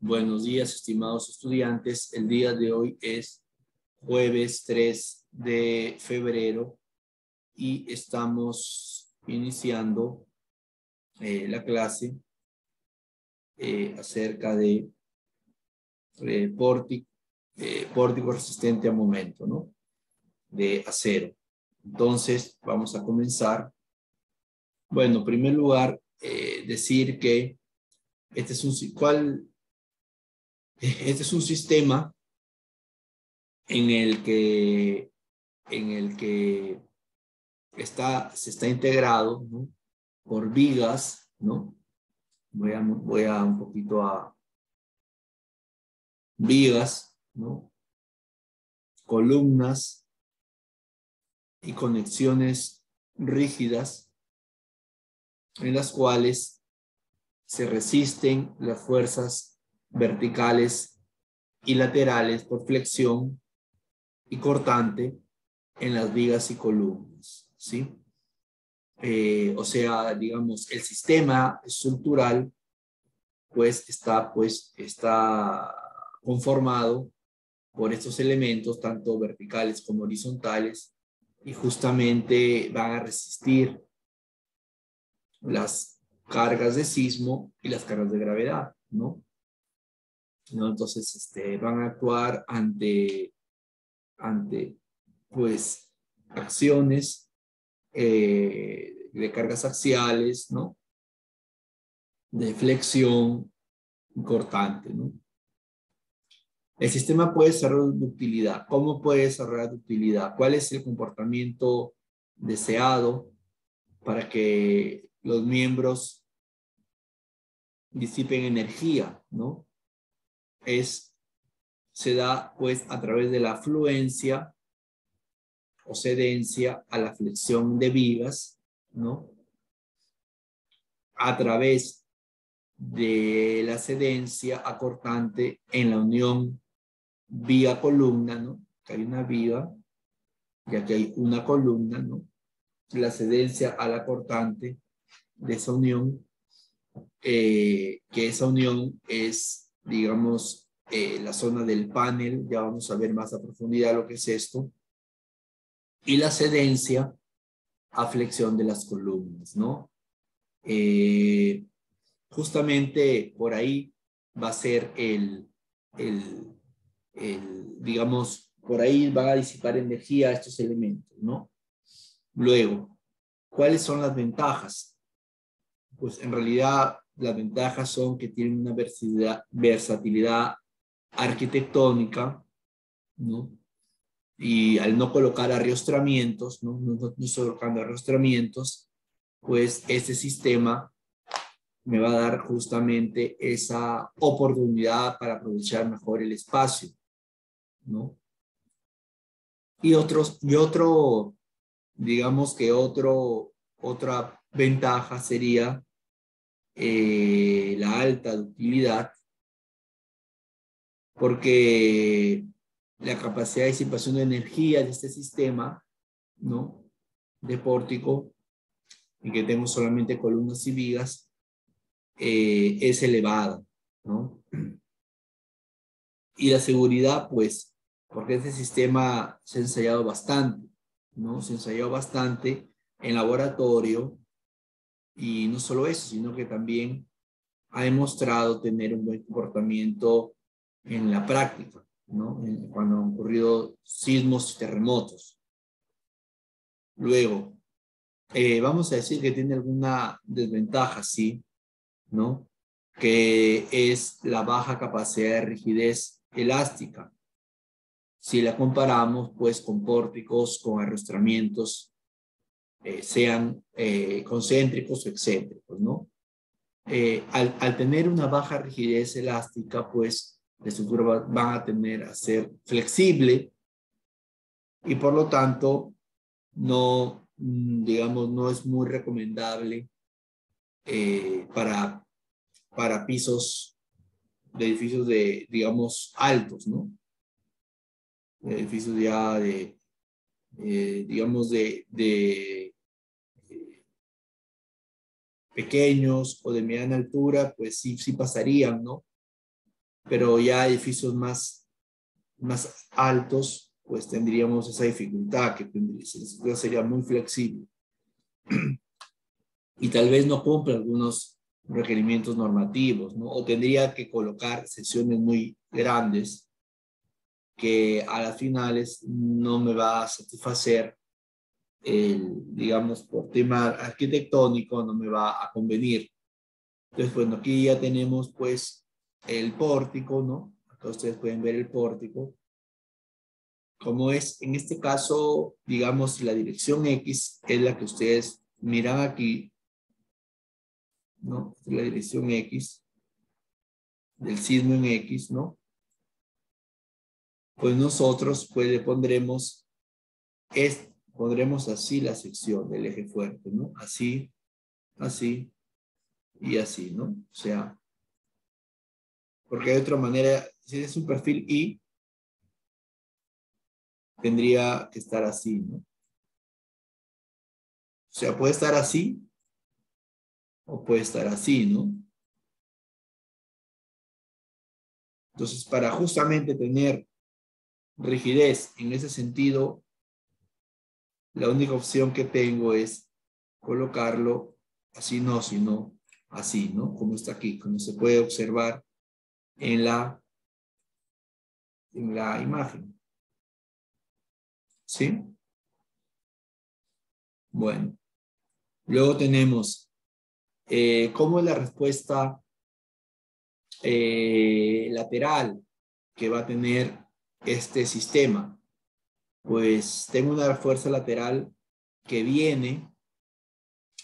Buenos días, estimados estudiantes. El día de hoy es jueves 3 de febrero y estamos iniciando la clase acerca de pórtico resistente a momento, ¿no? De acero. Entonces, vamos a comenzar. Bueno, en primer lugar, decir que este es un sistema en el que se está integrado, ¿no? Por vigas, ¿no? Voy a un poquito a vigas, ¿no? Columnas y conexiones rígidas en las cuales se resisten las fuerzas verticales y laterales por flexión y cortante en las vigas y columnas, ¿sí? O sea, digamos, el sistema estructural pues está conformado por estos elementos, tanto verticales como horizontales, y justamente van a resistir las cargas de sismo y las cargas de gravedad, ¿no? Entonces, van a actuar ante pues, acciones de cargas axiales, ¿no? De flexión cortante, ¿no? El sistema puede desarrollar ductilidad. ¿Cómo puede desarrollar ductilidad? ¿Cuál es el comportamiento deseado para que los miembros disipen energía, ¿no? Se da pues a través de la fluencia o cedencia a la flexión de vigas, ¿no? A través de la cedencia acortante en la unión viga-columna, ¿no? Que hay una viga, ya que hay una columna, ¿no? La cedencia a la cortante de esa unión, que esa unión es, digamos, la zona del panel, ya vamos a ver más a profundidad lo que es esto, y la cedencia a flexión de las columnas, ¿no? Justamente por ahí va a ser digamos, por ahí van a disipar energía estos elementos, ¿no? Luego, ¿cuáles son las ventajas? Pues en realidad las ventajas son que tienen una versatilidad arquitectónica, ¿no? Y al no colocar arriostramientos, no estoy colocando arriostramientos, pues este sistema me va a dar justamente esa oportunidad para aprovechar mejor el espacio, ¿no? Digamos que otra ventaja sería la alta ductilidad, porque la capacidad de disipación de energía de este sistema, ¿no? De pórtico, y que tengo solamente columnas y vigas, es elevada, ¿no? Y la seguridad, pues, porque este sistema se ha ensayado bastante, ¿no? Se ha ensayado bastante en laboratorio, y no solo eso, sino que también ha demostrado tener un buen comportamiento en la práctica, ¿no? Cuando han ocurrido sismos y terremotos. Luego, vamos a decir que tiene alguna desventaja, sí, ¿no? Que es la baja capacidad de rigidez elástica. Si la comparamos, pues, con pórticos, con arrastramientos, sean concéntricos o excéntricos, ¿no? Al tener una baja rigidez elástica, pues, la estructura va a tener a ser flexible y por lo tanto no, digamos, no es muy recomendable para pisos de edificios digamos, altos, ¿no? Edificios ya digamos, pequeños o de mediana altura, pues sí pasarían, ¿no? pero ya edificios más altos, pues tendríamos esa dificultad, que sería muy flexible. Y tal vez no cumple algunos requerimientos normativos, ¿no? O tendría que colocar secciones muy grandes que a las finales no me va a satisfacer, digamos, por tema arquitectónico, no me va a convenir. Entonces, bueno, aquí ya tenemos pues el pórtico, ¿no? Acá ustedes pueden ver el pórtico. Como es, en este caso, digamos, la dirección X es la que ustedes miran aquí, ¿no? Es la dirección X del sismo en X, ¿no? Pues nosotros pues le pondremos así la sección del eje fuerte, ¿no? Así, así y así, ¿no? O sea, porque de otra manera, si es un perfil I, tendría que estar así, ¿no? O sea, puede estar así o puede estar así, ¿no? Entonces, para justamente tener rigidez en ese sentido, la única opción que tengo es colocarlo así, no, sino así, ¿no? Como está aquí, como se puede observar en la imagen. ¿Sí? Bueno, luego tenemos cómo es la respuesta lateral que va a tener este sistema. Pues tengo una fuerza lateral que viene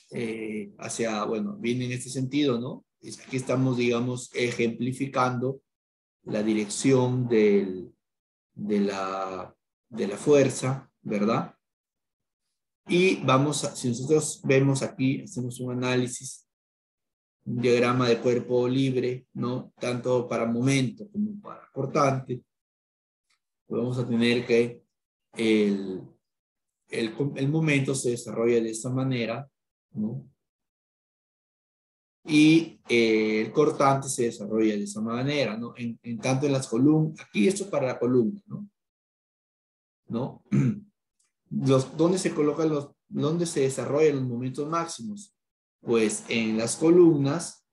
viene en este sentido, ¿no? Aquí estamos, digamos, ejemplificando la dirección de la fuerza, ¿verdad? Y si nosotros vemos aquí, hacemos un análisis, un diagrama de cuerpo libre, ¿no? Tanto para momento como para cortante, pues vamos a tener que el momento se desarrolla de esta manera, ¿no? Y el cortante se desarrolla de esa manera, ¿no? En tanto en las columnas, aquí esto es para la columna, ¿no? ¿No? ¿Dónde se desarrollan los momentos máximos? Pues en las columnas,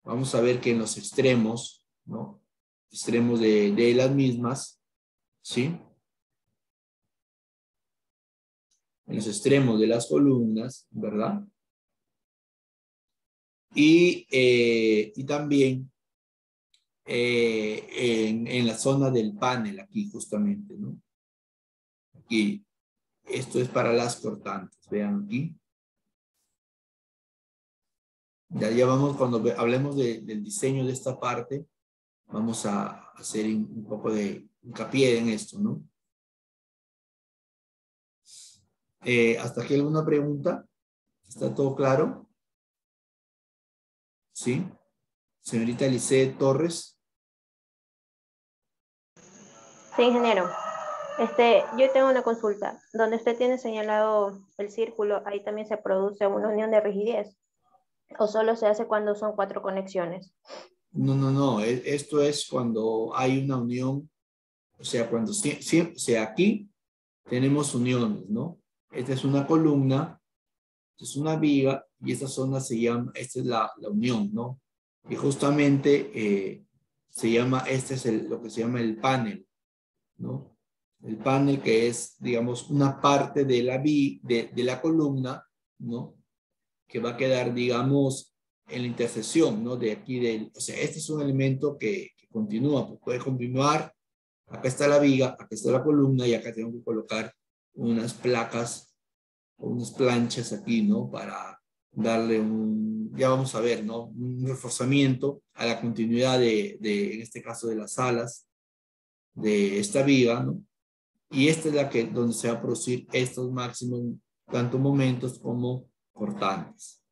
vamos a ver que en los extremos, ¿no? Extremos de las mismas, ¿sí? En los extremos de las columnas, ¿verdad? Y también en la zona del panel, aquí justamente, ¿no? Aquí, esto es para las cortantes, vean aquí. Ya vamos, cuando hablemos del diseño de esta parte, vamos a hacer un poco de hincapié en esto, ¿no? ¿Hasta aquí alguna pregunta? ¿Está todo claro? ¿Sí? Señorita Lice Torres. Sí, ingeniero. Yo tengo una consulta. Donde usted tiene señalado el círculo, ahí también se produce una unión de rigidez. ¿O solo se hace cuando son 4 conexiones? No. Esto es cuando hay una unión, o sea, o sea, aquí tenemos uniones, ¿no? Esta es una columna, esta es una viga y esta zona esta es la unión, ¿no? Y justamente este es lo que se llama el panel, ¿no? El panel que es, digamos, una parte de la columna, ¿no? Que va a quedar, digamos, en la intersección, ¿no? De aquí o sea, este es un elemento que continúa, pues puede continuar. Acá está la viga, acá está la columna y acá tengo que colocar unas placas o unas planchas aquí, ¿no? Para darle ya vamos a ver, ¿no? Un reforzamiento a la continuidad en este caso, de las alas de esta viga, ¿no? Y esta es donde se va a producir estos máximos, tanto momentos como cortantes.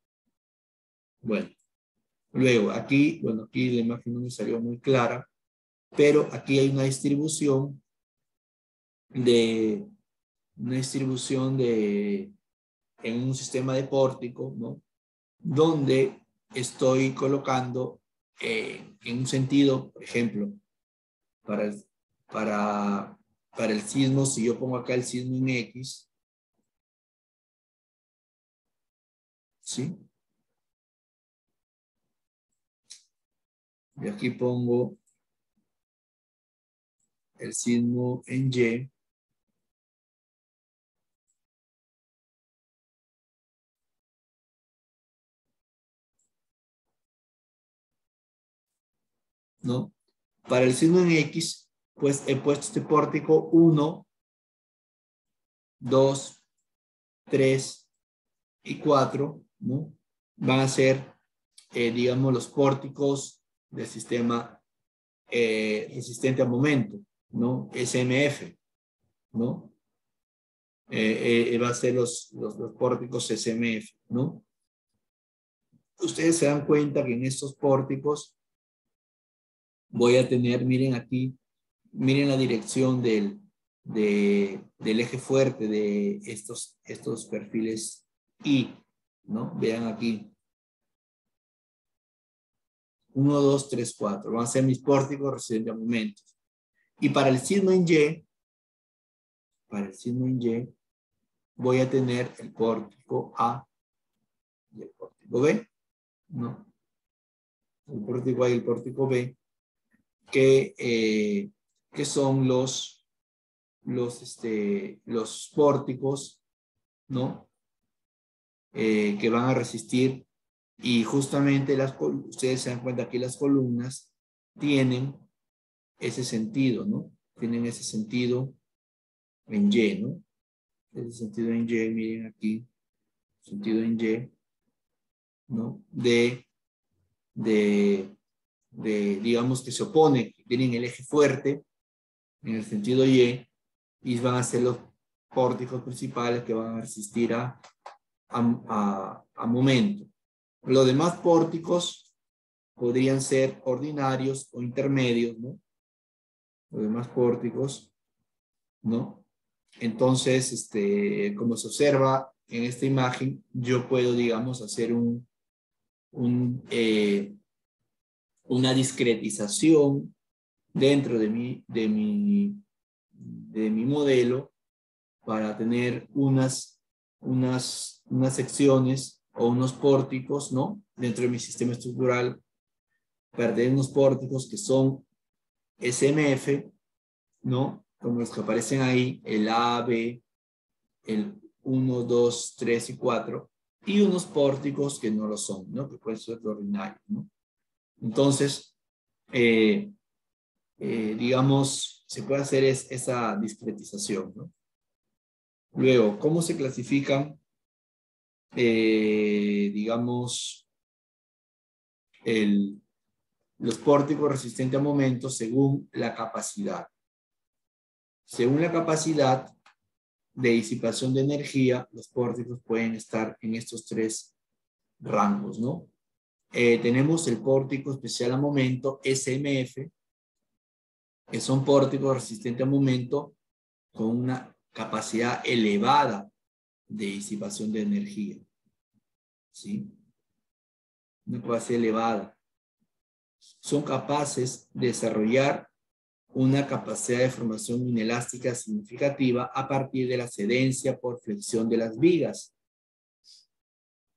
Bueno, luego aquí la imagen no me salió muy clara, pero aquí hay una distribución en un sistema de pórtico, ¿no? Donde estoy colocando en un sentido, por ejemplo, para el sismo, si yo pongo acá el sismo en X, ¿sí? Y aquí pongo el sismo en Y. ¿No? Para el sismo en X, pues he puesto este pórtico 1, 2, 3 y 4, ¿no? Van a ser, digamos, los pórticos del sistema resistente a momento, ¿no? SMF, ¿no? Va a ser los pórticos SMF, ¿no? Ustedes se dan cuenta que en estos pórticos voy a tener, miren aquí, miren la dirección del eje fuerte de estos perfiles I, ¿no? Vean aquí. 1, 2, 3, 4. Van a ser mis pórticos resistentes a momentos. Y para el sismo en Y, voy a tener el pórtico A y el pórtico B, ¿no? El pórtico A y el pórtico B, que son los pórticos, ¿no? Que van a resistir, y justamente ustedes se dan cuenta que las columnas tienen ese sentido, ¿no? Tienen ese sentido en Y, ¿no? Ese sentido en Y, miren aquí, sentido en Y, ¿no? Digamos que se opone, que tienen el eje fuerte en el sentido Y, y van a ser los pórticos principales que van a resistir a momento. Los demás pórticos podrían ser ordinarios o intermedios, ¿no? Los demás pórticos, ¿no? Entonces, como se observa en esta imagen, yo puedo, digamos, hacer una discretización dentro de mi modelo para tener unas secciones o unos pórticos, ¿no? Dentro de mi sistema estructural, para tener unos pórticos que son SMF, ¿no? Como los que aparecen ahí, el A, B, el 1, 2, 3 y 4, y unos pórticos que no lo son, ¿no? Que pueden ser ordinarios, ¿no? Entonces, digamos, se puede hacer esa discretización, ¿no? Luego, ¿cómo se clasifican, digamos, los pórticos resistentes a momentos según la capacidad? Según la capacidad de disipación de energía, los pórticos pueden estar en estos tres rangos, ¿no? Tenemos el pórtico especial a momento, SMF, que son pórticos resistentes a momento con una capacidad elevada de disipación de energía, ¿sí? Una capacidad elevada. Son capaces de desarrollar una capacidad de formación inelástica significativa a partir de la cedencia por flexión de las vigas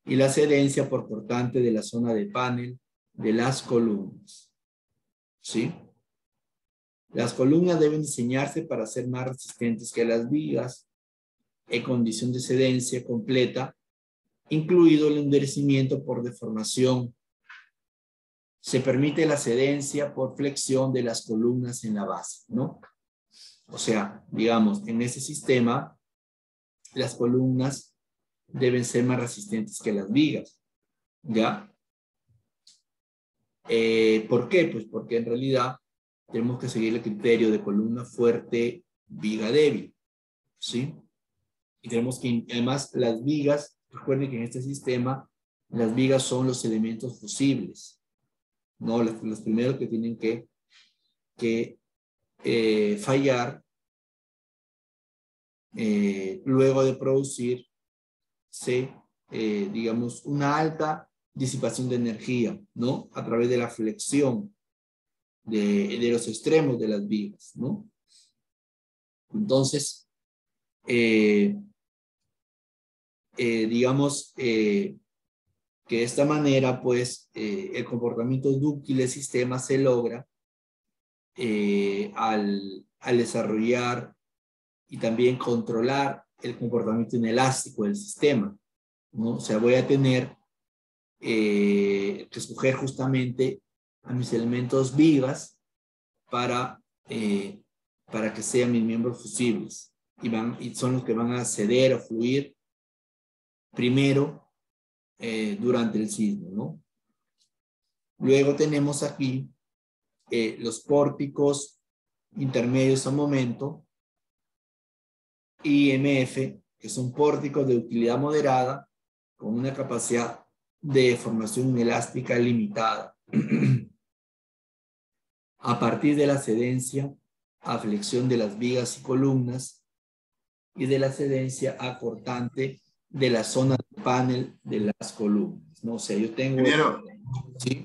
y la cedencia por cortante de la zona de panel de las columnas, ¿sí? Las columnas deben diseñarse para ser más resistentes que las vigas en condición de cedencia completa, incluido el endurecimiento por deformación. Se permite la cedencia por flexión de las columnas en la base, ¿no? O sea, digamos, en ese sistema, las columnas deben ser más resistentes que las vigas, ¿ya? ¿Por qué? Pues porque en realidad tenemos que seguir el criterio de columna fuerte, viga débil, ¿sí? Y tenemos que, además, las vigas, recuerden que en este sistema, las vigas son los elementos fusibles, ¿no? Los primeros que tienen que fallar luego de producirse, digamos, una alta disipación de energía, ¿no? A través de la flexión de los extremos de las vigas, ¿no? Entonces, digamos que de esta manera, pues, el comportamiento dúctil del sistema se logra al desarrollar y también controlar el comportamiento inelástico del sistema, ¿no? O sea, voy a tener que escoger justamente a mis elementos vigas para que sean mis miembros fusibles y son los que van a ceder o fluir primero durante el sismo, ¿no? Luego tenemos aquí los pórticos intermedios a momento, IMF, que son pórticos de utilidad moderada con una capacidad de formación inelástica limitada a partir de la cedencia a flexión de las vigas y columnas y de la cedencia a cortante de la zona del panel de las columnas, ¿no? O sea, yo tengo... Ingeniero. ¿Sí?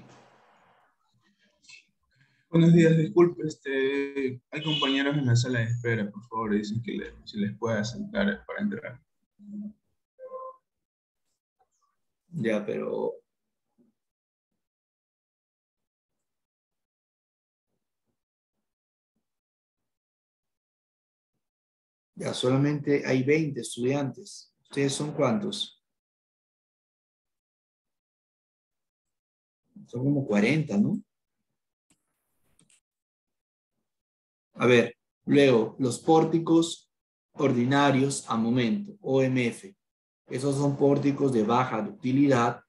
Buenos días, disculpe, hay compañeros en la sala de espera, por favor, dicen que si les puede sentar para entrar. Ya, pero... Ya, solamente hay 20 estudiantes. ¿Ustedes son cuántos? Son como 40, ¿no? A ver, luego, los pórticos ordinarios a momento, OMF. Esos son pórticos de baja ductilidad,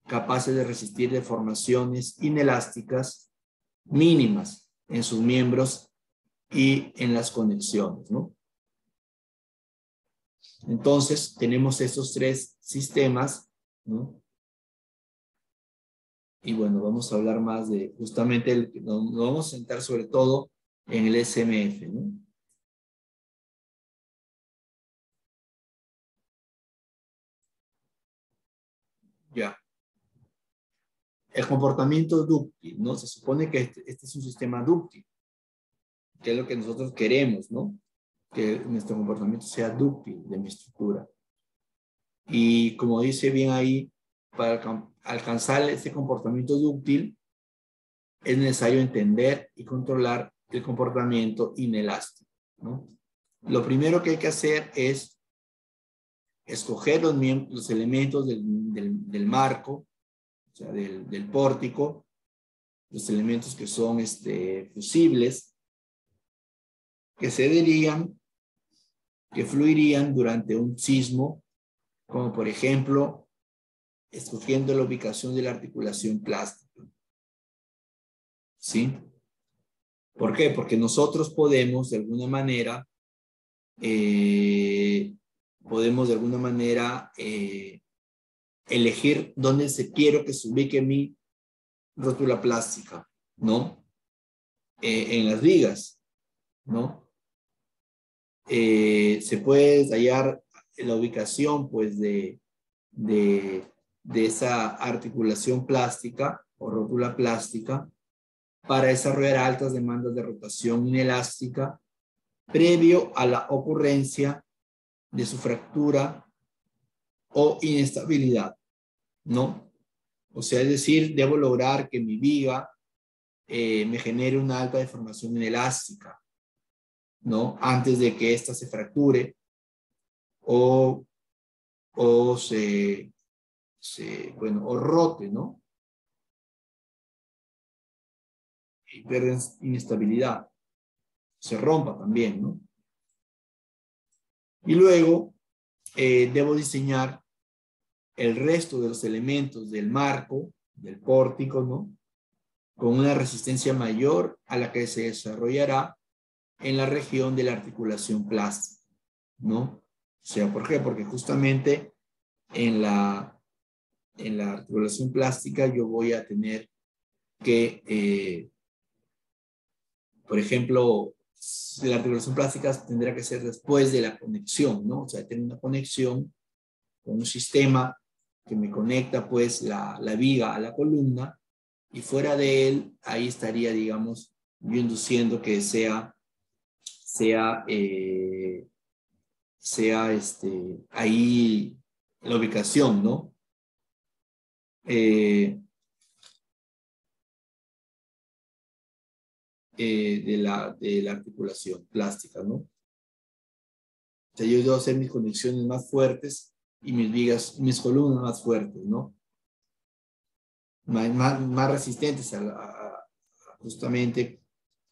capaces de resistir deformaciones inelásticas mínimas en sus miembros y en las conexiones, ¿no? Entonces, tenemos estos tres sistemas, ¿no? Y bueno, vamos a hablar más de justamente, nos vamos a centrar sobre todo en el SMF, ¿no? Ya. El comportamiento dúctil, ¿no? Se supone que este es un sistema dúctil, que es lo que nosotros queremos, ¿no? Que nuestro comportamiento sea dúctil de mi estructura. Y como dice bien ahí, para alcanzar ese comportamiento dúctil, es necesario entender y controlar el comportamiento inelástico, ¿no? Lo primero que hay que hacer es escoger los elementos del marco, o sea, del pórtico, los elementos que son fusibles, que cederían, que fluirían durante un sismo, como por ejemplo, escogiendo la ubicación de la articulación plástica. ¿Sí? ¿Por qué? Porque nosotros podemos de alguna manera, elegir dónde quiero que se ubique mi rótula plástica, ¿no? En las vigas, ¿no? Se puede detallar la ubicación, pues, de esa articulación plástica o rótula plástica para desarrollar altas demandas de rotación inelástica previo a la ocurrencia de su fractura o inestabilidad, ¿no? O sea, es decir, debo lograr que mi viga me genere una alta deformación inelástica, ¿no? Antes de que ésta se fracture o o rote, ¿no? Y pierden inestabilidad. Se rompa también, ¿no? Y luego debo diseñar el resto de los elementos del marco, del pórtico, ¿no? Con una resistencia mayor a la que se desarrollará en la región de la articulación plástica, ¿no? O sea, ¿por qué? Porque justamente en la articulación plástica yo voy a tener que, por ejemplo, la articulación plástica tendrá que ser después de la conexión, ¿no? O sea, tener una conexión con un sistema que me conecta pues la viga a la columna, y fuera de él, ahí estaría, digamos, yo induciendo que sea ahí la ubicación, ¿no? De la articulación plástica, ¿no? O sea, yo debo hacer mis conexiones más fuertes y mis vigas, mis columnas más fuertes, ¿no? Más resistentes justamente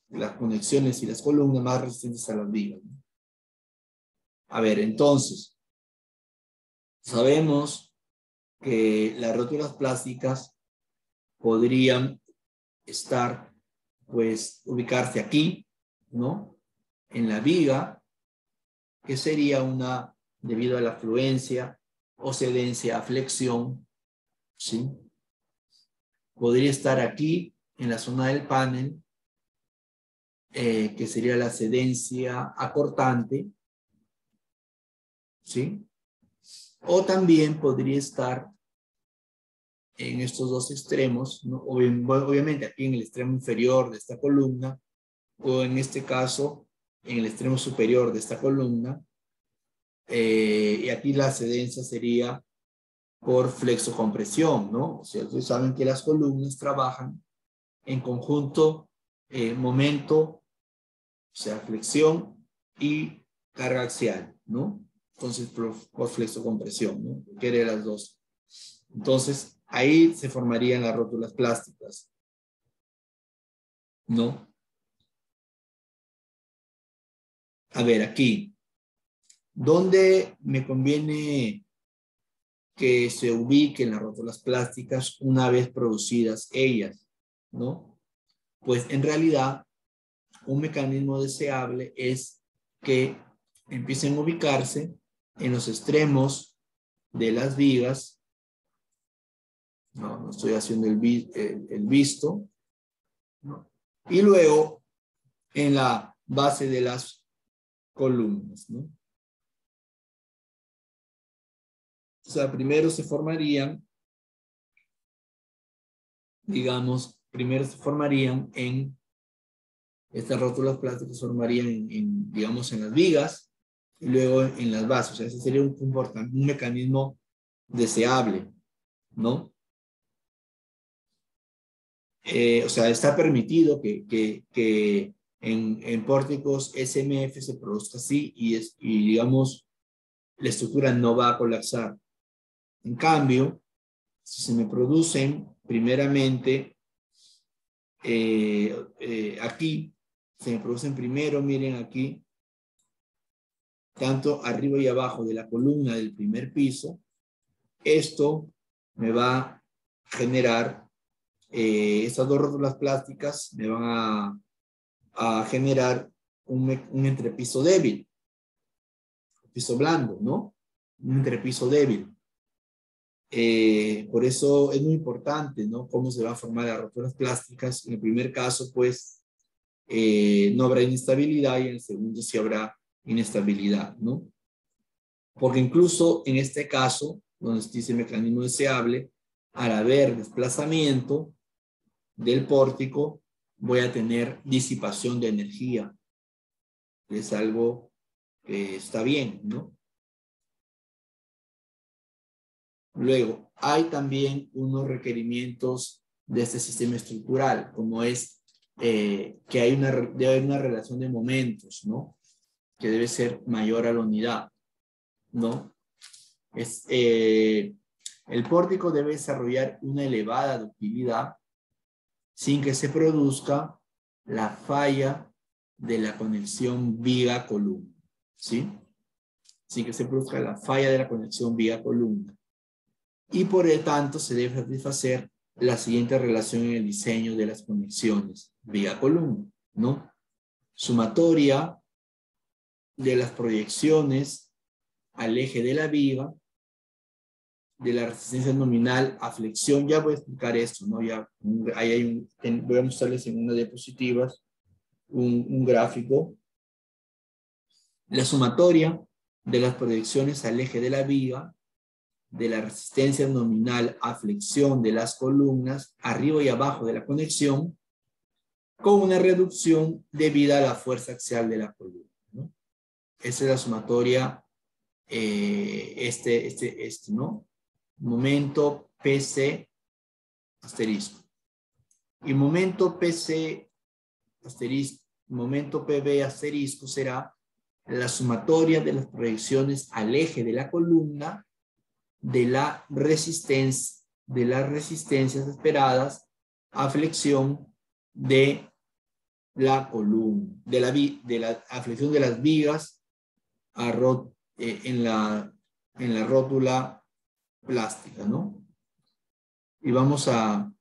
las conexiones y las columnas más resistentes a las vigas, ¿no? A ver, entonces, sabemos que las rótulas plásticas podrían estar, pues, ubicarse aquí, ¿no? En la viga, que sería debido a la fluencia o cedencia a flexión, ¿sí? Podría estar aquí, en la zona del panel, que sería la cedencia acortante, ¿sí? O también podría estar en estos dos extremos, ¿no? Obviamente aquí en el extremo inferior de esta columna, o en este caso, en el extremo superior de esta columna, y aquí la cedencia sería por flexocompresión, ¿no? O sea, ustedes saben que las columnas trabajan en conjunto, momento, o sea, flexión y carga axial, ¿no? Entonces, por flexocompresión, ¿no? Cualquiera de las dos. Entonces, ahí se formarían las rótulas plásticas, ¿no? A ver, aquí, ¿dónde me conviene que se ubiquen las rótulas plásticas una vez producidas ellas, ¿no? Pues en realidad, un mecanismo deseable es que empiecen a ubicarse en los extremos de las vigas. No estoy haciendo el visto, ¿no? Y luego en la base de las columnas, ¿no? O sea, primero se formarían, digamos, en estas rótulas plásticas, se formarían digamos, en las vigas y luego en las bases. O sea, ese sería un mecanismo deseable, ¿no? O sea, está permitido que en pórticos SMF se produzca así y digamos, la estructura no va a colapsar. En cambio, si se me producen primeramente aquí, se me producen primero, miren aquí, tanto arriba y abajo de la columna del primer piso, esto me va a generar, estas dos rótulas plásticas me van a generar un entrepiso débil, piso blando, ¿no? Un entrepiso débil. Por eso es muy importante, ¿no? Cómo se va a formar las roturas plásticas. En el primer caso, pues, no habrá inestabilidad, y en el segundo sí habrá inestabilidad, ¿no? Porque incluso en este caso, donde se dice mecanismo deseable, al haber desplazamiento del pórtico, voy a tener disipación de energía. Es algo que está bien, ¿no? Luego, hay también unos requerimientos de este sistema estructural, como es que debe haber una relación de momentos, ¿no? Que debe ser mayor a la unidad, ¿no? El pórtico debe desarrollar una elevada ductilidad sin que se produzca la falla de la conexión viga-columna, ¿sí? Sin que se produzca la falla de la conexión viga-columna. Y por lo tanto se debe satisfacer la siguiente relación en el diseño de las conexiones viga-columna, ¿no? Sumatoria de las proyecciones al eje de la viga, de la resistencia nominal a flexión. Ya voy a explicar esto, ¿no? Ya ahí voy a mostrarles en unas diapositivas un gráfico. La sumatoria de las proyecciones al eje de la viga, de la resistencia nominal a flexión de las columnas arriba y abajo de la conexión, con una reducción debida a la fuerza axial de la columna, ¿no? Esa es la sumatoria, ¿no? Momento PC asterisco. Y momento PC asterisco, momento PB asterisco será la sumatoria de las proyecciones al eje de la columna de las resistencias esperadas a flexión de la columna, de la flexión de las vigas en la rótula plástica, ¿no? Y vamos a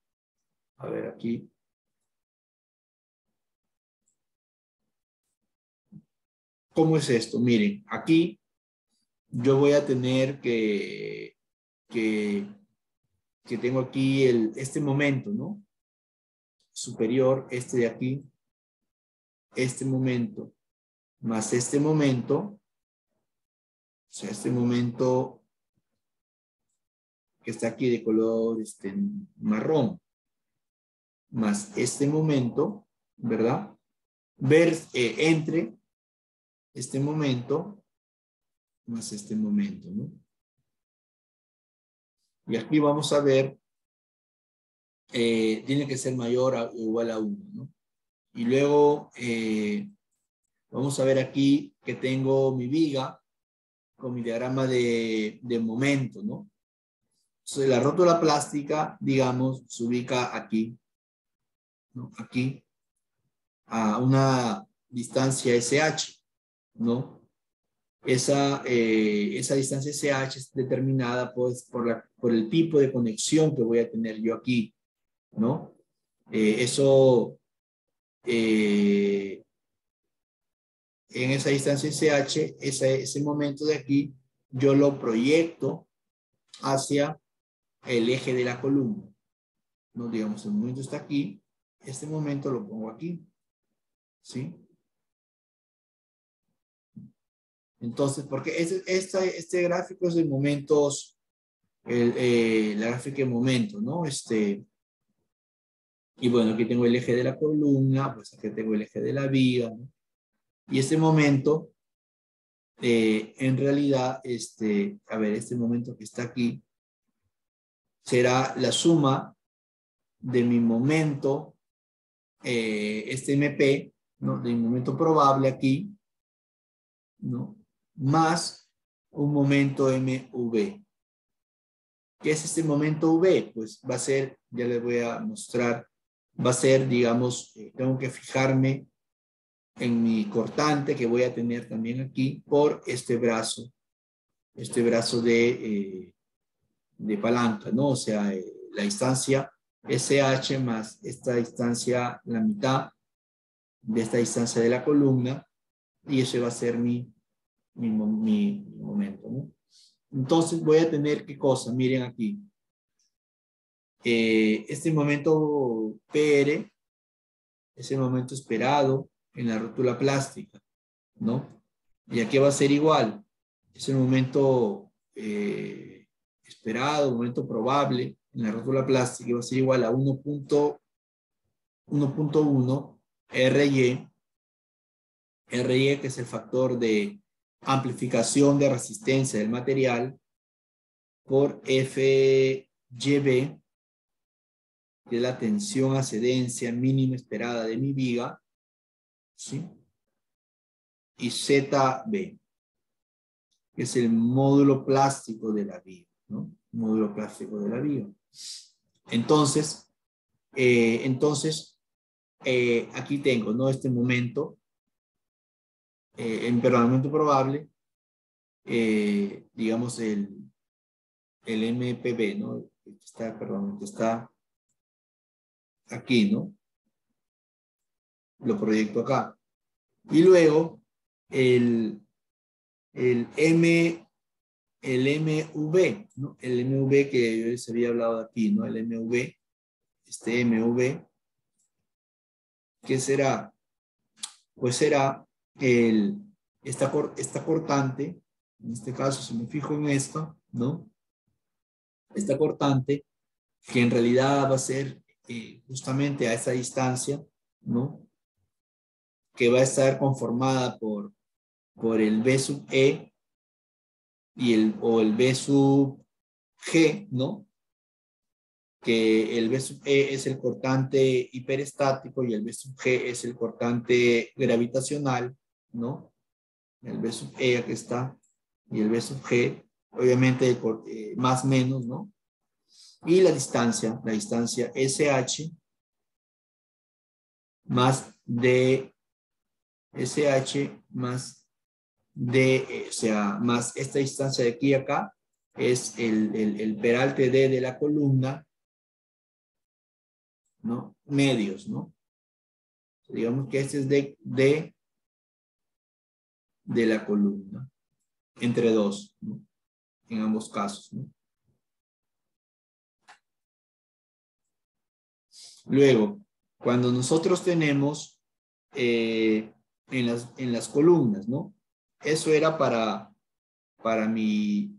ver aquí. ¿Cómo es esto? Miren, aquí yo voy a tener que tengo aquí este momento, ¿no? Superior, este de aquí, este momento, más este momento, o sea, este momento que está aquí de color marrón, más este momento, ¿verdad? Entre este momento más este momento, ¿no? Y aquí vamos a ver, tiene que ser mayor o igual a 1, ¿no? Y luego vamos a ver aquí que tengo mi viga con mi diagrama de momento, ¿no? Entonces, la rótula plástica, digamos, se ubica aquí, ¿no? Aquí, a una distancia SH, ¿no? Esa distancia SH es determinada pues, por el tipo de conexión que voy a tener yo aquí, ¿no? En esa distancia SH, ese momento de aquí, yo lo proyecto hacia el eje de la columna, ¿no? Digamos, el momento está aquí, este momento lo pongo aquí, ¿sí? Entonces, porque este gráfico es de momentos, la gráfica de momentos, ¿no? Y bueno, aquí tengo el eje de la columna, pues aquí tengo el eje de la viga, ¿no? Y este momento, en realidad, a ver, este momento que está aquí, será la suma de mi momento, MP, ¿no? De mi momento probable aquí, ¿no? Más un momento MV. ¿Qué es este momento V? Pues va a ser, ya les voy a mostrar, va a ser, digamos, tengo que fijarme en mi cortante que voy a tener también aquí por este brazo de palanca, ¿no? O sea, la distancia SH más esta distancia, la mitad de esta distancia de la columna, y ese va a ser mi momento, ¿no? Entonces voy a tener, ¿qué cosa? Miren aquí. Este momento PR es el momento esperado en la rótula plástica, ¿no? Y aquí va a ser igual. Es el momento esperado, momento probable en la rótula plástica, y va a ser igual a 1.1 RY, que es el factor de amplificación de resistencia del material, por FYB, que es la tensión a cedencia mínima esperada de mi viga, ¿sí? Y ZB, que es el módulo plástico de la viga, ¿no? Módulo plástico de la viga. Entonces, aquí tengo, ¿no? Este momento, pero al momento probable, digamos el MPB, ¿no? Está aquí, ¿no? Lo proyecto acá. Y luego el MV, ¿no? El MV que yo les había hablado aquí, ¿no? El MV, MV, ¿qué será? Pues será esta cortante, en este caso, si me fijo en esto, ¿no? esta cortante, que en realidad va a ser justamente a esa distancia, ¿no? Que va a estar conformada por el B sub E o el B sub G, ¿no? Que el B sub E es el cortante hiperestático y el B sub G es el cortante gravitacional, ¿no? El B sub E aquí está, y el B sub G, obviamente más menos, ¿no? Y la distancia SH más D, SH más D, o sea, más esta distancia de aquí a acá, es el peralte D de la columna, ¿no? Medios, ¿no? Digamos que este es D de la columna, entre dos, ¿no? En ambos casos, ¿no? Luego, cuando nosotros tenemos en las columnas, ¿no? Eso era para mi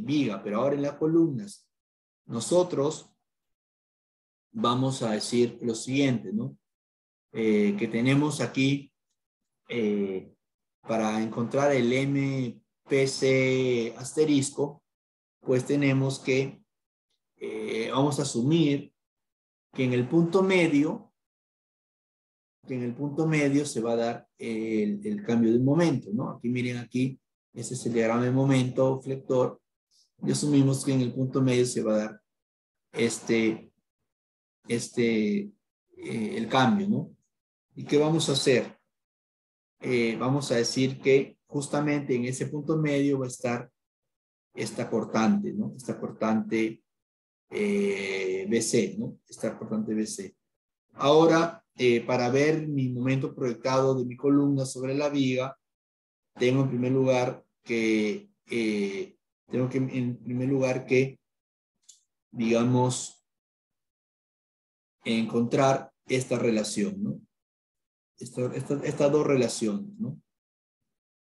viga, pero ahora en las columnas, nosotros vamos a decir lo siguiente, ¿no? Que tenemos aquí, para encontrar el MPC asterisco, pues tenemos que, vamos a asumir que en el punto medio se va a dar el cambio de momento, ¿no? Aquí miren aquí, ese es el diagrama de momento flector, y asumimos que en el punto medio se va a dar el cambio, ¿no? ¿Y qué vamos a hacer? Vamos a decir que justamente en ese punto medio va a estar esta cortante, ¿no? Esta cortante BC, ¿no? Esta cortante BC. Ahora, para ver mi momento proyectado de mi columna sobre la viga, tengo en primer lugar que, digamos, encontrar esta relación, ¿no? Estas dos relaciones, ¿no?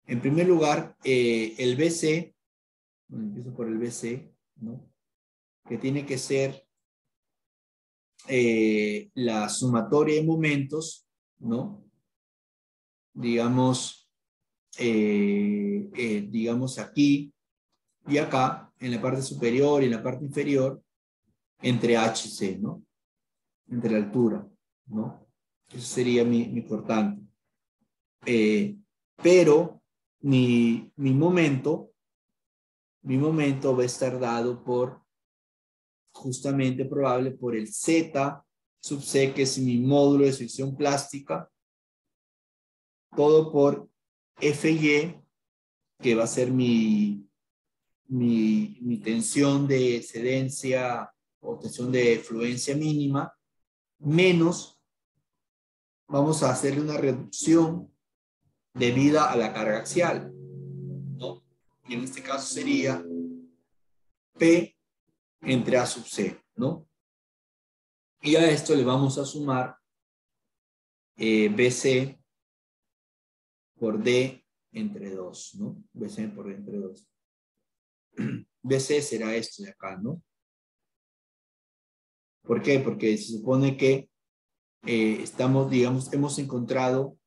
En primer lugar, el BC, bueno, empiezo por el BC, ¿no? Que tiene que ser la sumatoria de momentos, ¿no? Digamos, digamos aquí y acá, en la parte superior y en la parte inferior, entre H y C, ¿no? Entre la altura, ¿no? Ese sería mi cortante. Pero mi momento va a estar dado por, justamente probable, por el Z sub C, que es mi módulo de sección plástica, todo por FY, que va a ser mi tensión de excedencia o tensión de fluencia mínima, menos, vamos a hacerle una reducción debida a la carga axial, ¿no? Y en este caso sería P entre A sub C, ¿no? Y a esto le vamos a sumar BC por D entre 2, ¿no? BC por D entre 2. BC será esto de acá, ¿no? ¿Por qué? Porque se supone que estamos, digamos, hemos encontrado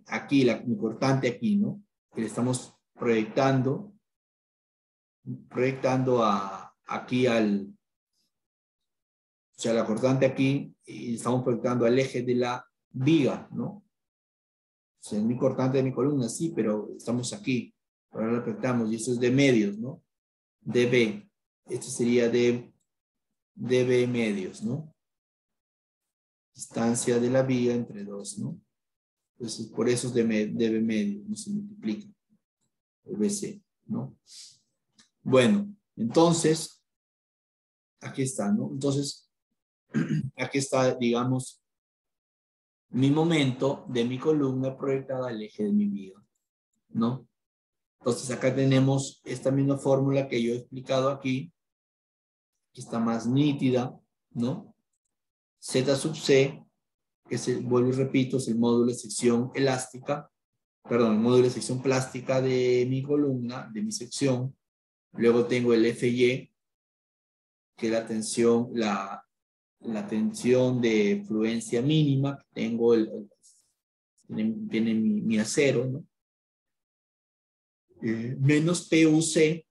aquí, mi cortante aquí, ¿no? Que le estamos proyectando aquí o sea, la cortante aquí, y estamos proyectando al eje de la viga, ¿no? O sea, es mi cortante de mi columna, sí, pero estamos aquí. Ahora la proyectamos, y esto es de medios, ¿no? DB. Esto sería DB medios, ¿no? Distancia de la viga entre 2, ¿no? Entonces, por eso es DB medios, no se multiplica. El BC, ¿no? Bueno, entonces, aquí está, ¿no? Entonces, aquí está, digamos, mi momento de mi columna proyectada al eje de mi viga, ¿no? Entonces, acá tenemos esta misma fórmula que yo he explicado aquí, que está más nítida, ¿no? Z sub C, que vuelvo y repito, es el módulo de sección elástica, perdón, el módulo de sección plástica de mi columna, de mi sección, Luego tengo el FY, que es la tensión de fluencia mínima. Tengo viene mi acero, ¿no? Menos PUC,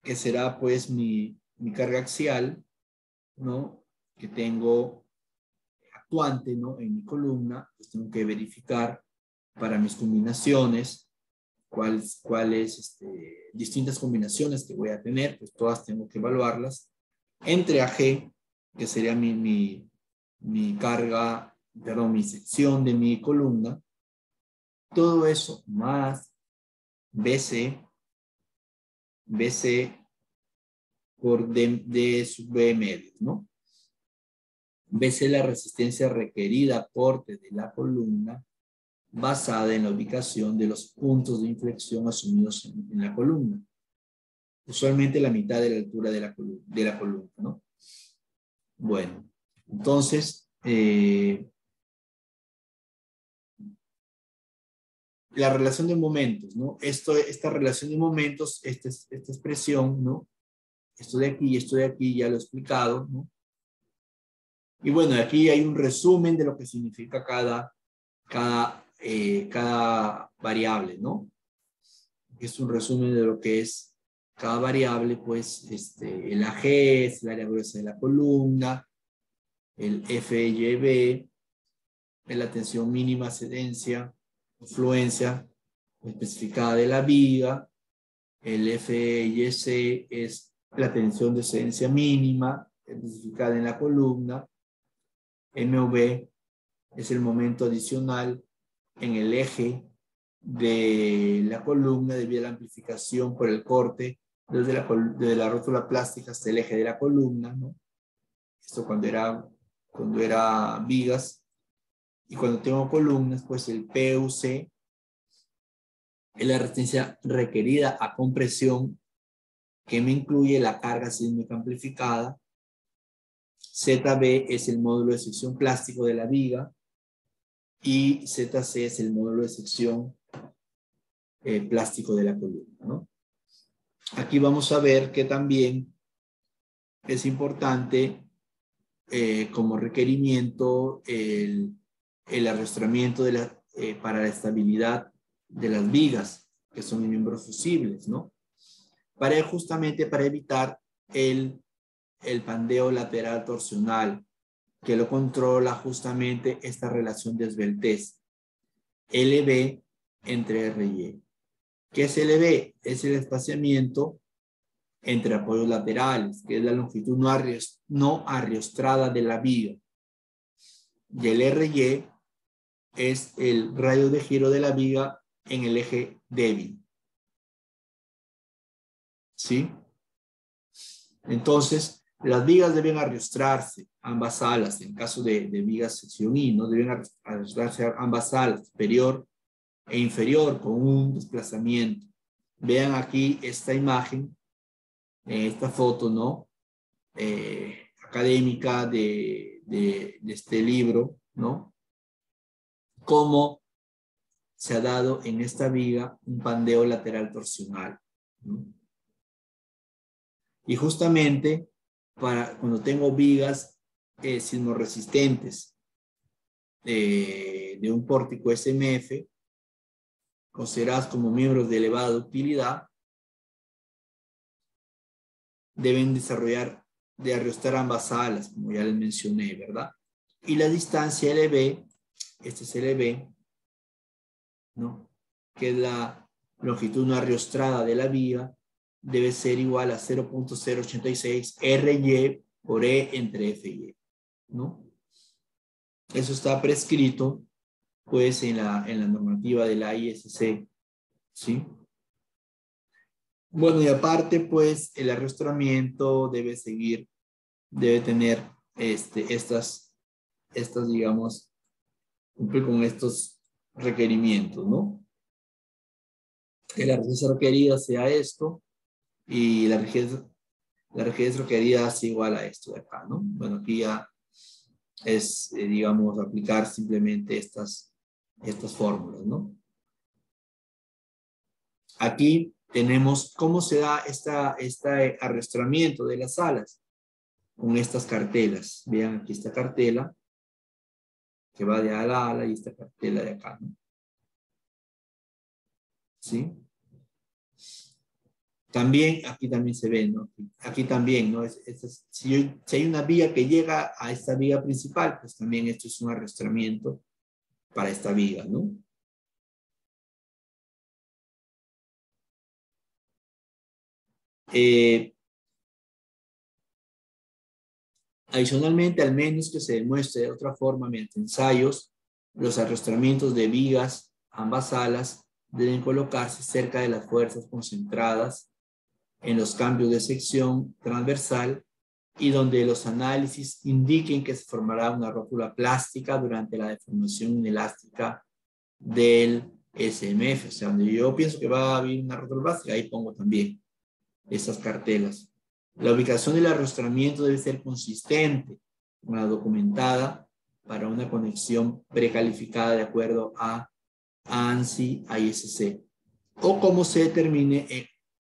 que será pues mi carga axial, ¿no? Que tengo actuante, ¿no? En mi columna. Pues tengo que verificar para mis combinaciones cuáles distintas combinaciones que voy a tener, pues todas tengo que evaluarlas. Entre AG, que sería mi carga, perdón, mi sección de mi columna. Todo eso más BC por D sub B medio, ¿no? BC la resistencia requerida aporte de la columna basada en la ubicación de los puntos de inflexión asumidos en la columna. Usualmente la mitad de la altura de la columna, ¿no? Bueno, entonces, la relación de momentos, ¿no? Esta relación de momentos, esta expresión, ¿no? Esto de aquí y esto de aquí ya lo he explicado, ¿no? Y bueno, aquí hay un resumen de lo que significa cada variable, ¿no? Es un resumen de lo que es cada variable, pues, el AG es el área gruesa de la columna, el FYB es la tensión mínima cedencia, fluencia especificada de la viga, el FYC es la tensión de cedencia mínima especificada en la columna, MOV es el momento adicional en el eje de la columna debido a la amplificación por el corte desde la rótula plástica hasta el eje de la columna, ¿no? Esto cuando era vigas. Y cuando tengo columnas, pues el PUC es la resistencia requerida a compresión, que me incluye la carga sísmica amplificada. ZB es el módulo de sección plástico de la viga. Y ZC es el módulo de sección plástico de la columna, ¿no? Aquí vamos a ver que también es importante como requerimiento el arrastramiento para la estabilidad de las vigas, que son miembros fusibles, ¿no? Justamente para evitar el pandeo lateral torsional, que lo controla justamente esta relación de esbeltez. LB entre RY. ¿Qué es LB? Es el espaciamiento entre apoyos laterales, que es la longitud no arriostrada de la viga. Y el RY es el radio de giro de la viga en el eje débil. ¿Sí? Entonces, las vigas deben arriostrarse, ambas alas, en caso de vigas sección I, ¿no? Deben arriostrarse ambas alas, superior e inferior, con un desplazamiento. Vean aquí esta imagen, esta foto, ¿no? Académica de este libro, ¿no? Cómo se ha dado en esta viga un pandeo lateral torsional, ¿no? Y justamente cuando tengo vigas sismorresistentes de un pórtico SMF, consideradas como miembros de elevada ductilidad, deben de arriostar ambas alas, como ya les mencioné, ¿verdad? Y la distancia LB, este es LB, ¿no? Que es la longitud no arriostrada de la viga, debe ser igual a 0.086 RY por E entre FY, ¿no? Eso está prescrito, pues, en la normativa de la ISC, ¿sí? Bueno, y aparte, pues, el arrastramiento debe tener estas, digamos, cumplir con estos requerimientos, ¿no? Que la resistencia requerida sea esto y la rigidez requerida sea igual a esto de acá, ¿no? Bueno, aquí ya es, digamos, aplicar simplemente estas fórmulas, ¿no? Aquí tenemos, ¿cómo se da este arrastramiento de las alas? Con estas cartelas. Vean aquí esta cartela que va de ala a ala y esta cartela de acá, ¿no? ¿Sí? También, aquí también se ve, ¿no? Aquí también, ¿no? Si hay una viga que llega a esta viga principal, pues también esto es un arrastramiento para esta viga, ¿no? Adicionalmente, al menos que se demuestre de otra forma mediante ensayos, los arrastramientos de vigas, ambas alas, deben colocarse cerca de las fuerzas concentradas en los cambios de sección transversal y donde los análisis indiquen que se formará una rótula plástica durante la deformación inelástica del SMF. O sea, donde yo pienso que va a haber una rótula plástica, ahí pongo también esas cartelas. La ubicación del arrastramiento debe ser consistente con la documentada para una conexión precalificada de acuerdo a ANSI, ISC, o como se determine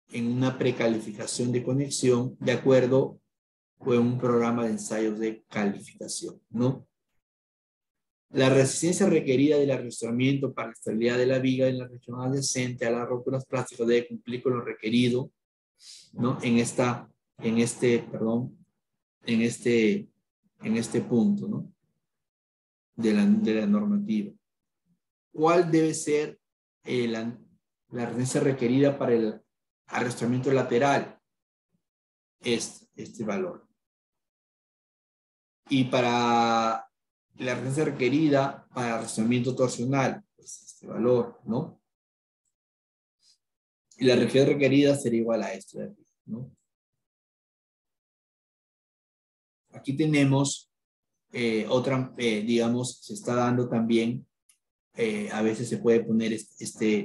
en una precalificación de conexión de acuerdo con un programa de ensayos de calificación, ¿no? La resistencia requerida del arrastramiento para la estabilidad de la viga en la región adyacente a las rótulas plásticas debe cumplir con lo requerido, ¿no? En este punto, ¿no? De la normativa. ¿Cuál debe ser la resistencia requerida para el arrastramiento lateral? Este valor. Y para la resistencia requerida para el arrastramiento torsional, pues este valor, ¿no? Y la rigidez requerida sería igual a esto de aquí, ¿no? Aquí tenemos digamos, se está dando también, a veces se puede poner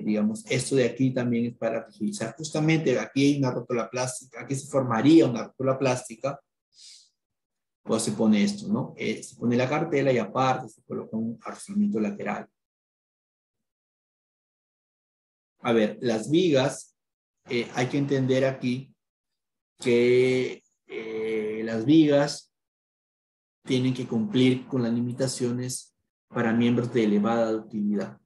digamos, esto de aquí también es para rigidizar. Justamente aquí hay una rótula plástica, aquí se formaría una rótula plástica, pues se pone esto, ¿no? Se pone la cartela y aparte se coloca un arrastramiento lateral. A ver, las vigas, hay que entender aquí que las vigas tienen que cumplir con las limitaciones para miembros de elevada ductilidad.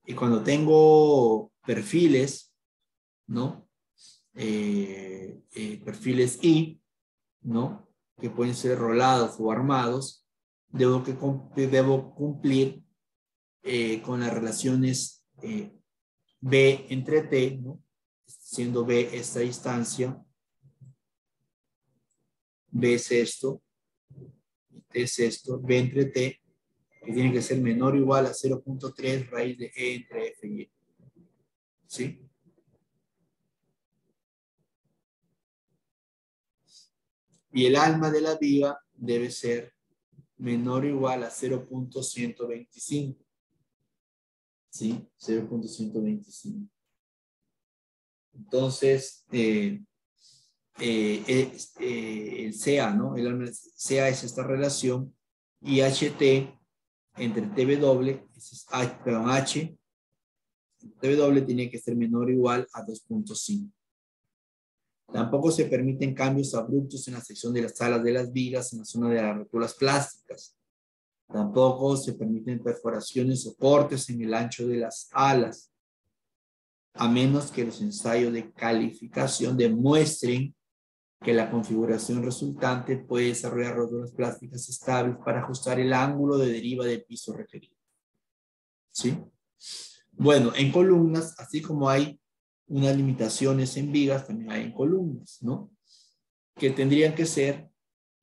Y cuando tengo perfiles, ¿no? Perfiles I, ¿no? Que pueden ser rolados o armados, debo cumplir con las relaciones B entre T, ¿no? Siendo B esta distancia, B es esto, T es esto, B entre T, que tiene que ser menor o igual a 0.3 raíz de E entre F y E. ¿Sí? Y el alma de la viga debe ser menor o igual a 0.125. ¿Sí? 0.125. Entonces, el CA, ¿no? El alma CA es esta relación y HT entre TW, H, TW tiene que ser menor o igual a 2.5. Tampoco se permiten cambios abruptos en la sección de las alas de las vigas en la zona de las rótulas plásticas. Tampoco se permiten perforaciones o cortes en el ancho de las alas, a menos que los ensayos de calificación demuestren que la configuración resultante puede desarrollar rótulas plásticas estables para ajustar el ángulo de deriva del piso requerido. ¿Sí? Bueno, en columnas, así como hay unas limitaciones en vigas, también hay en columnas, ¿no? Que tendrían que ser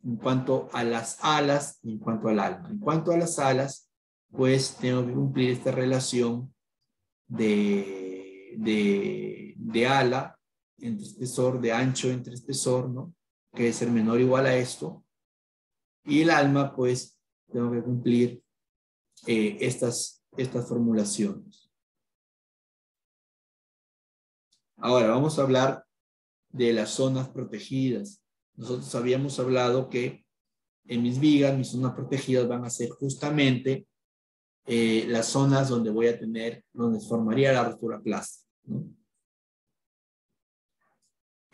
en cuanto a las alas y en cuanto al alma. En cuanto a las alas, pues tengo que cumplir esta relación de ala entre espesor, de ancho entre espesor, ¿no? Que debe ser menor o igual a esto. Y el alma, pues, tengo que cumplir estas formulaciones. Ahora, vamos a hablar de las zonas protegidas. Nosotros habíamos hablado que en mis vigas, mis zonas protegidas van a ser justamente las zonas donde voy a tener, donde se formaría la rotura plástica, ¿no?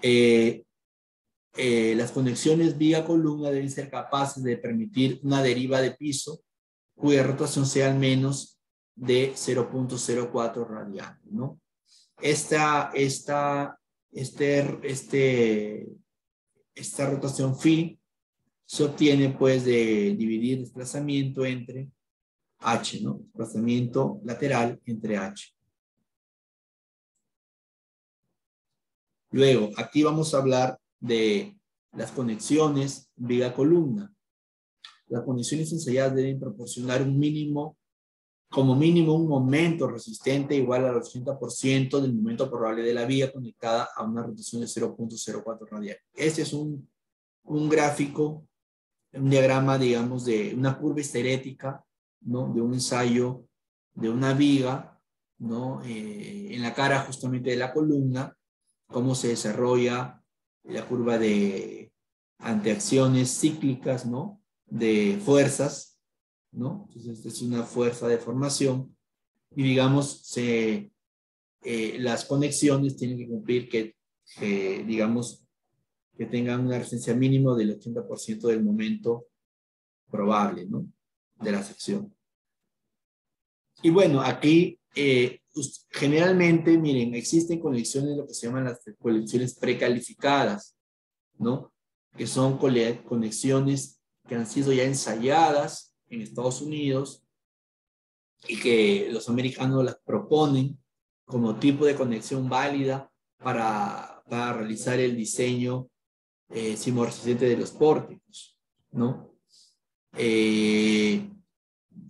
Las conexiones viga-columna deben ser capaces de permitir una deriva de piso cuya rotación sea al menos de 0.04 radianes, ¿no? Esta rotación phi se obtiene pues de dividir desplazamiento entre H, ¿no? Desplazamiento lateral entre H. Luego, aquí vamos a hablar de las conexiones viga-columna. Las conexiones ensayadas deben proporcionar un mínimo, como mínimo un momento resistente igual al 80% del momento probable de la viga conectada a una rotación de 0.04 radianes. Este es un gráfico, un diagrama, digamos, de una curva histerética, ¿no? De un ensayo de una viga, ¿no? En la cara justamente de la columna, cómo se desarrolla la curva de anteacciones cíclicas, ¿no? De fuerzas, ¿no? Entonces, esta es una fuerza de formación y digamos, las conexiones tienen que cumplir digamos, que tengan una resistencia mínima del 80% del momento probable, ¿no? De la sección. Y bueno, aquí generalmente, miren, existen conexiones, lo que se llaman las conexiones precalificadas, ¿no? Que son conexiones que han sido ya ensayadas en Estados Unidos y que los americanos las proponen como tipo de conexión válida para realizar el diseño sismoresistente de los pórticos, ¿no?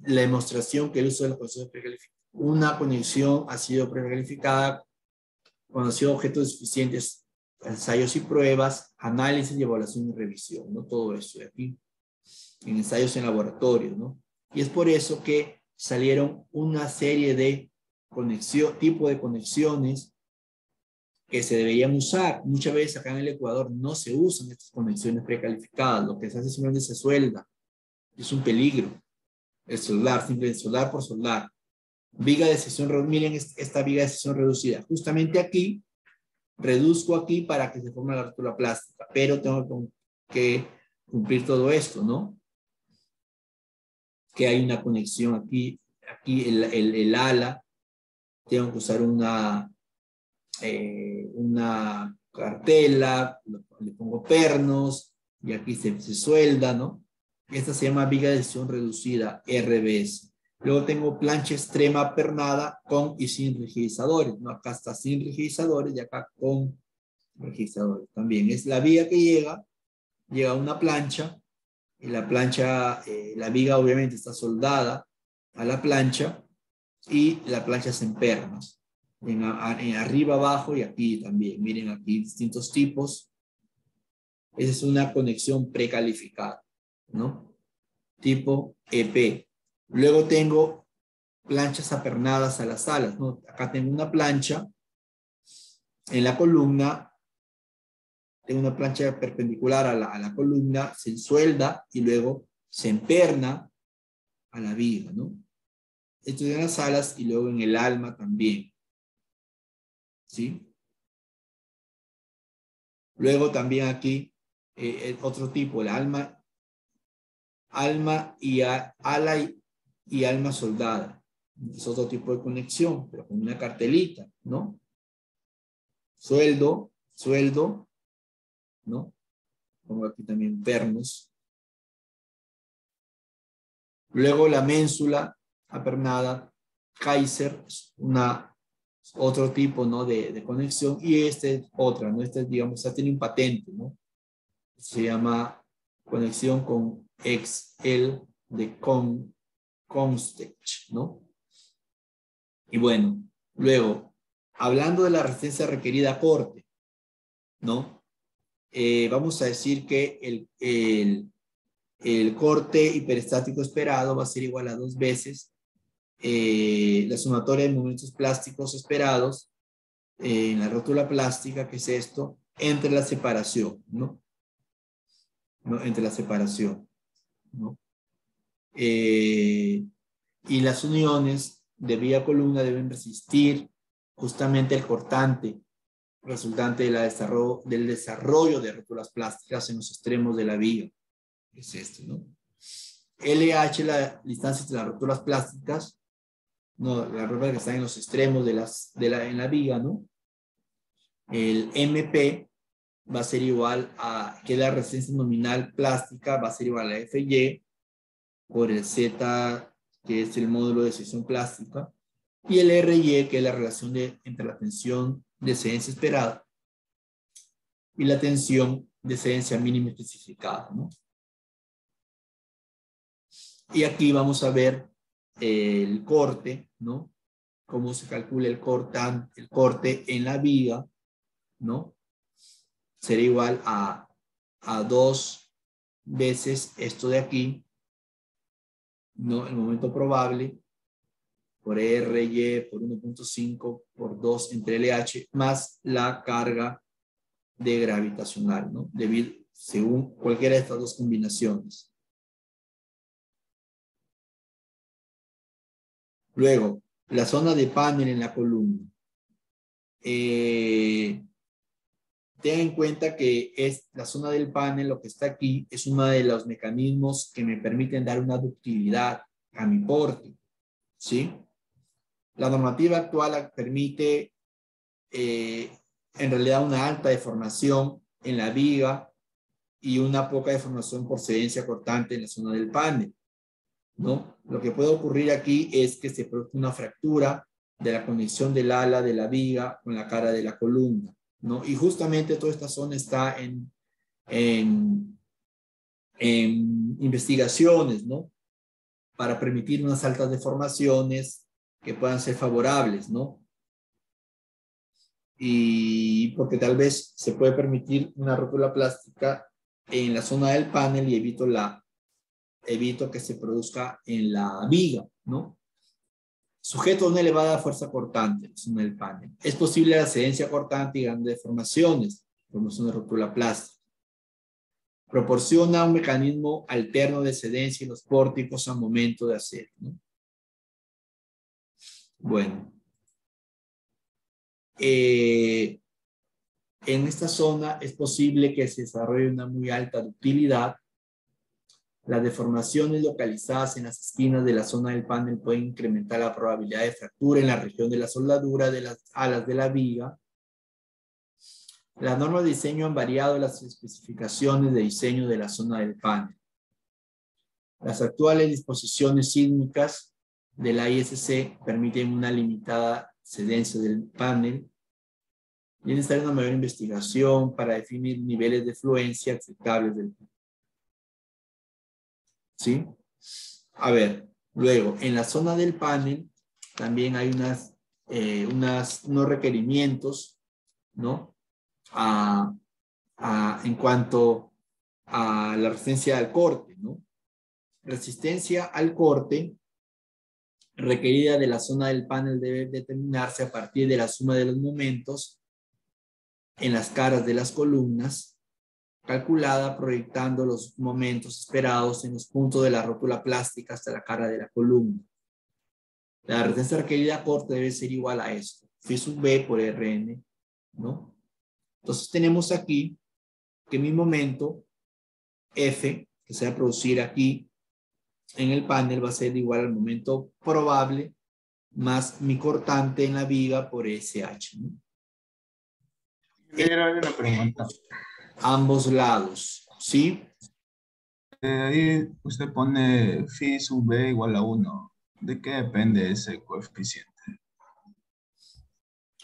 La demostración que el uso de las conexiones precalificadas, una conexión ha sido precalificada cuando ha sido objeto de suficientes ensayos y pruebas, análisis y evaluación y revisión, ¿no? Todo eso de aquí, en ensayos en laboratorio, ¿no? Y es por eso que salieron una serie de tipo de conexiones que se deberían usar. Muchas veces acá en el Ecuador no se usan estas conexiones precalificadas, lo que se hace simplemente se suelda. Es un peligro. El soldar, simplemente soldar por soldar. Viga de sección reducida, miren esta viga de sección reducida. Justamente aquí, reduzco aquí para que se forme la rótula plástica, pero tengo que cumplir todo esto, ¿no? Que hay una conexión aquí el ala, tengo que usar una cartela, le pongo pernos, y aquí se suelda, ¿no? Esta se llama viga de sección reducida, RBS. Luego tengo plancha extrema pernada con y sin rigidizadores, ¿no? Acá está sin rigidizadores y acá con rigidizadores. También es la viga que llega a una plancha, y la plancha, la viga obviamente está soldada a la plancha, y la plancha se emperna. En arriba, abajo y aquí también. Miren aquí distintos tipos. Esa es una conexión precalificada, ¿no? Tipo EP. Luego tengo planchas apernadas a las alas, ¿no? Acá tengo una plancha en la columna, tengo una plancha perpendicular a la columna, se ensuelda y luego se emperna a la viga, ¿no? Esto es en las alas y luego en el alma también, ¿sí? Luego también aquí otro tipo, el alma y ala y alma soldada. Es otro tipo de conexión, pero con una cartelita, ¿no? Sueldo, ¿no? Pongo aquí también pernos. Luego la ménsula apernada, Kaiser, otro tipo, ¿no? de conexión, y este es otra, ¿no? Este, digamos, ya tiene un patente, ¿no? Se llama conexión con XL de Comstech, ¿no? Y bueno, luego, hablando de la resistencia requerida a corte, ¿no? Vamos a decir que el corte hiperestático esperado va a ser igual a 2 veces la sumatoria de momentos plásticos esperados en la rótula plástica, que es esto, entre la separación, ¿no? Entre la separación, ¿no? Y las uniones de vía columna deben resistir justamente el cortante resultante de del desarrollo de rótulas plásticas en los extremos de la viga. Es este, ¿no? LH, la distancia entre las rótulas plásticas, no, las rótulas que están en los extremos en la viga, ¿no? El MP va a ser igual a, que la resistencia nominal plástica va a ser igual a FY por el Z, que es el módulo de sección plástica, y el RY, que es la relación entre la tensión de excedencia esperada y la tensión de excedencia mínima especificada, ¿no? Y aquí vamos a ver el corte, ¿no? Cómo se calcula el corte en la viga, ¿no? Será igual a 2 veces esto de aquí, ¿no? El momento probable por RY por 1.5 por 2 entre LH más la carga de gravitacional, ¿no? Según cualquiera de estas dos combinaciones. Luego, la zona de panel en la columna. Ten en cuenta que es la zona del panel, lo que está aquí, es uno de los mecanismos que me permiten dar una ductilidad a mi porte, ¿sí? La normativa actual permite en realidad una alta deformación en la viga y una poca deformación por excedencia cortante en la zona del panel, ¿no? Lo que puede ocurrir aquí es que se produce una fractura de la conexión del ala de la viga con la cara de la columna, ¿no? Y justamente toda esta zona está en investigaciones, ¿no? Para permitir unas altas deformaciones que puedan ser favorables, ¿no? Y porque tal vez se puede permitir una rótula plástica en la zona del panel y evito que se produzca en la viga, ¿no? Sujeto a una elevada fuerza cortante en la zona del panel. Es posible la excedencia cortante y grandes deformaciones, formación de rótula plástica. Proporciona un mecanismo alterno de excedencia en los pórticos al momento de hacer, ¿no? Bueno. En esta zona es posible que se desarrolle una muy alta ductilidad. Las deformaciones localizadas en las esquinas de la zona del panel pueden incrementar la probabilidad de fractura en la región de la soldadura de las alas de la viga. Las normas de diseño han variado las especificaciones de diseño de la zona del panel. Las actuales disposiciones sísmicas de la ISC permiten una limitada excedencia del panel. Y es necesaria una mayor investigación para definir niveles de fluencia aceptables del panel. ¿Sí? A ver, luego, en la zona del panel también hay unos requerimientos, ¿no? En cuanto a la resistencia al corte, ¿no? Resistencia al corte requerida de la zona del panel debe determinarse a partir de la suma de los momentos en las caras de las columnas, calculada proyectando los momentos esperados en los puntos de la rótula plástica hasta la cara de la columna. La resistencia requerida a corte debe ser igual a esto, phi sub b por Rn, ¿no? Entonces tenemos aquí que mi momento F, que se va a producir aquí en el panel, va a ser igual al momento probable más mi cortante en la viga por SH, ¿no? Quiero hacer una pregunta. Ambos lados, ¿sí? Ahí usted pone phi sub b igual a 1. ¿De qué depende ese coeficiente?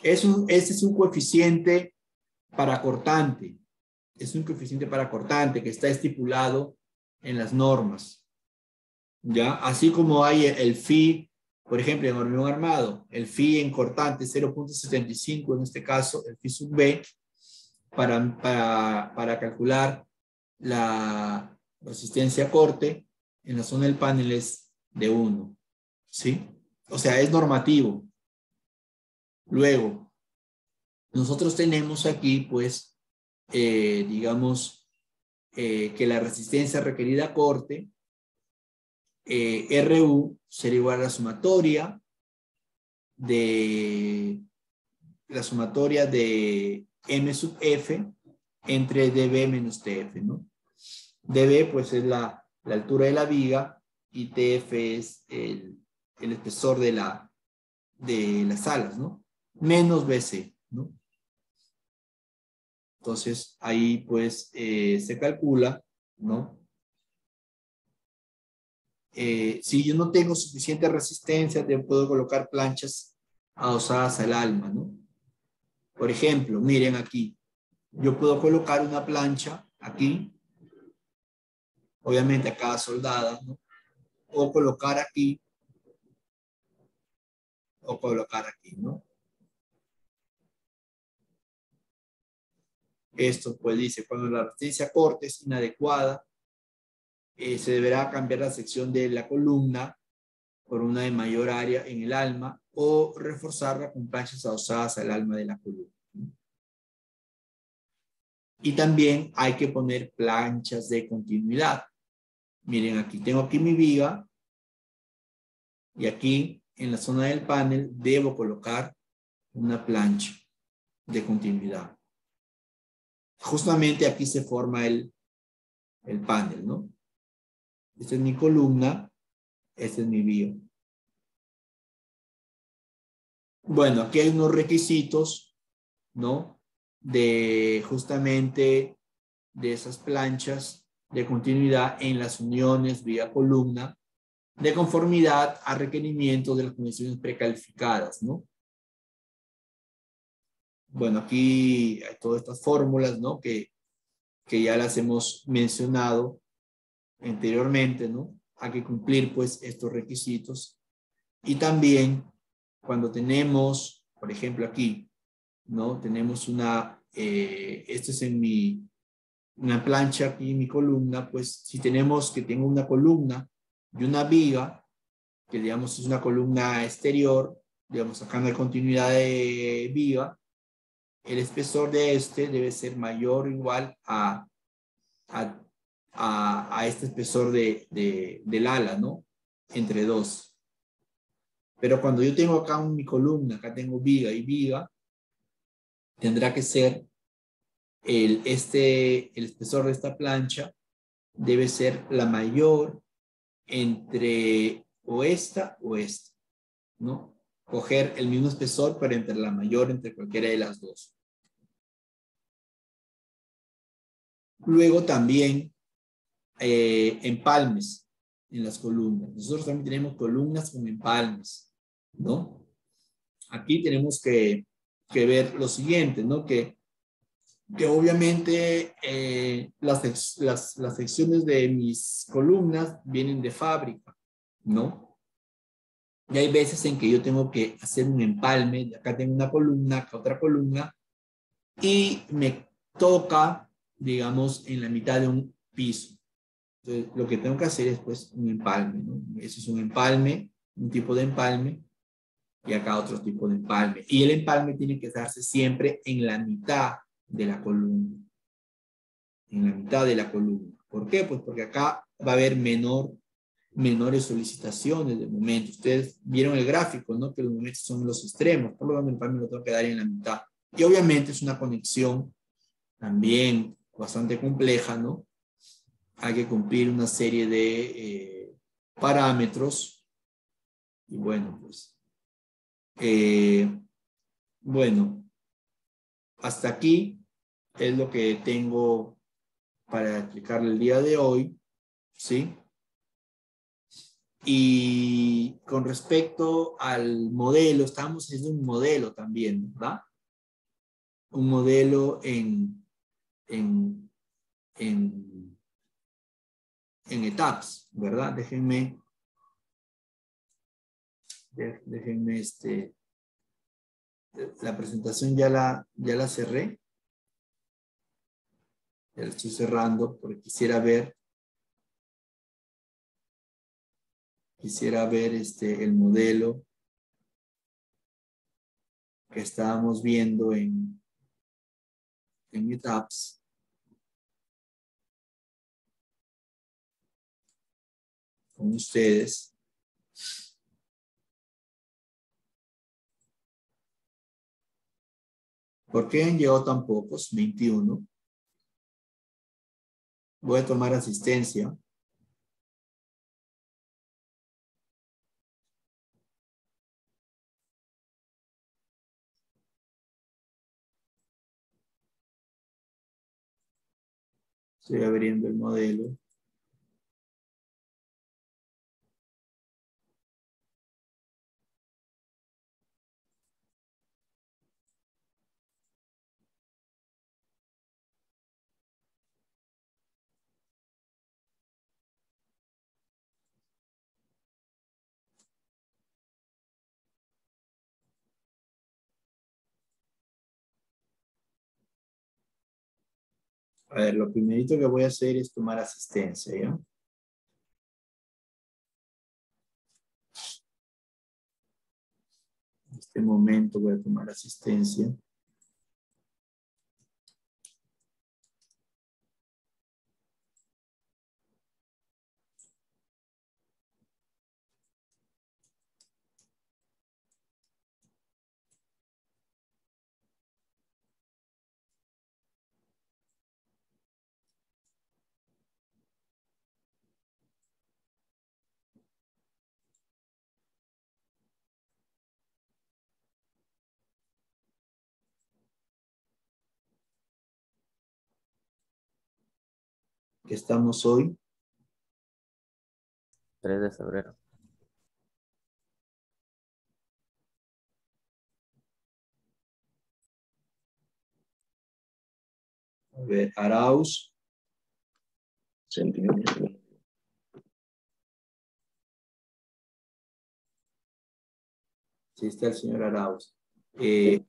Ese es un coeficiente para cortante. Es un coeficiente para cortante que está estipulado en las normas. ¿Ya? Así como hay el phi, por ejemplo, en hormigón armado, el phi en cortante 0.75, en este caso, el phi sub b, para calcular la resistencia a corte en la zona del panel es de 1, ¿sí? O sea, es normativo. Luego, nosotros tenemos aquí, pues, digamos, que la resistencia requerida a corte, RU, será igual a la sumatoria de la sumatoria de M sub F entre dB menos TF, ¿no? dB pues es la altura de la viga y TF es el espesor de las alas, ¿no? Menos BC, ¿no? Entonces ahí pues se calcula, ¿no? Si yo no tengo suficiente resistencia, te puedo colocar planchas adosadas al alma, ¿no? Por ejemplo, miren aquí, yo puedo colocar una plancha aquí, obviamente acá soldada, ¿no? O colocar aquí, o colocar aquí, ¿no? Esto pues dice, cuando la resistencia a corte es inadecuada, se deberá cambiar la sección de la columna por una de mayor área en el alma o reforzarla con planchas adosadas al alma de la columna. Y también hay que poner planchas de continuidad. Miren, aquí tengo aquí mi viga y aquí en la zona del panel debo colocar una plancha de continuidad. Justamente aquí se forma el panel, ¿no? Esta es mi columna, este es mi viga. Bueno, aquí hay unos requisitos, ¿no? De justamente de esas planchas de continuidad en las uniones vía columna de conformidad a requerimientos de las condiciones precalificadas, ¿no? Bueno, aquí hay todas estas fórmulas, ¿no? Que ya las hemos mencionado anteriormente, ¿no? Hay que cumplir, pues, estos requisitos. Y también, cuando tenemos, por ejemplo, aquí, ¿no? Tenemos esto es en una plancha aquí en mi columna, pues, si tenemos que tengo una columna y una viga, que digamos es una columna exterior, digamos sacando de continuidad de viga, el espesor de este debe ser mayor o igual a este espesor del ala, ¿no? Entre dos. Pero cuando yo tengo acá mi columna, acá tengo viga y viga, tendrá que ser el espesor de esta plancha debe ser la mayor entre o esta, ¿no? Coger el mismo espesor, pero entre la mayor, entre cualquiera de las dos. Luego también empalmes en las columnas. Nosotros también tenemos columnas con empalmes, ¿no? Aquí tenemos que ver lo siguiente, ¿no? Que obviamente las secciones de mis columnas vienen de fábrica, ¿no? Y hay veces en que yo tengo que hacer un empalme, acá tengo una columna, acá otra columna, y me toca, digamos, en la mitad de un piso. Entonces, lo que tengo que hacer es, pues, un empalme, ¿no? Eso es un empalme, un tipo de empalme, y acá otro tipo de empalme. Y el empalme tiene que darse siempre en la mitad de la columna. En la mitad de la columna. ¿Por qué? Pues porque acá va a haber menores solicitaciones de momentos. Ustedes vieron el gráfico, ¿no? Que los momentos son los extremos. Por lo tanto, el empalme lo tengo que dar en la mitad. Y obviamente es una conexión también bastante compleja, ¿no? Hay que cumplir una serie de parámetros. Y bueno, pues, bueno, hasta aquí es lo que tengo para explicarle el día de hoy, ¿sí? Y con respecto al modelo, estamos haciendo un modelo también, ¿verdad? Un modelo en etapas, ¿verdad? Déjenme la presentación ya la cerré. Ya la estoy cerrando porque quisiera ver el modelo que estábamos viendo en etapas. Con ustedes. ¿Por qué han llegado tan pocos? 21. Voy a tomar asistencia. Estoy abriendo el modelo. A ver, lo primerito que voy a hacer es tomar asistencia, ¿ya? En este momento voy a tomar asistencia. Que estamos hoy. 3 de febrero. A ver, Arauz. Presente. Sí está el señor Arauz.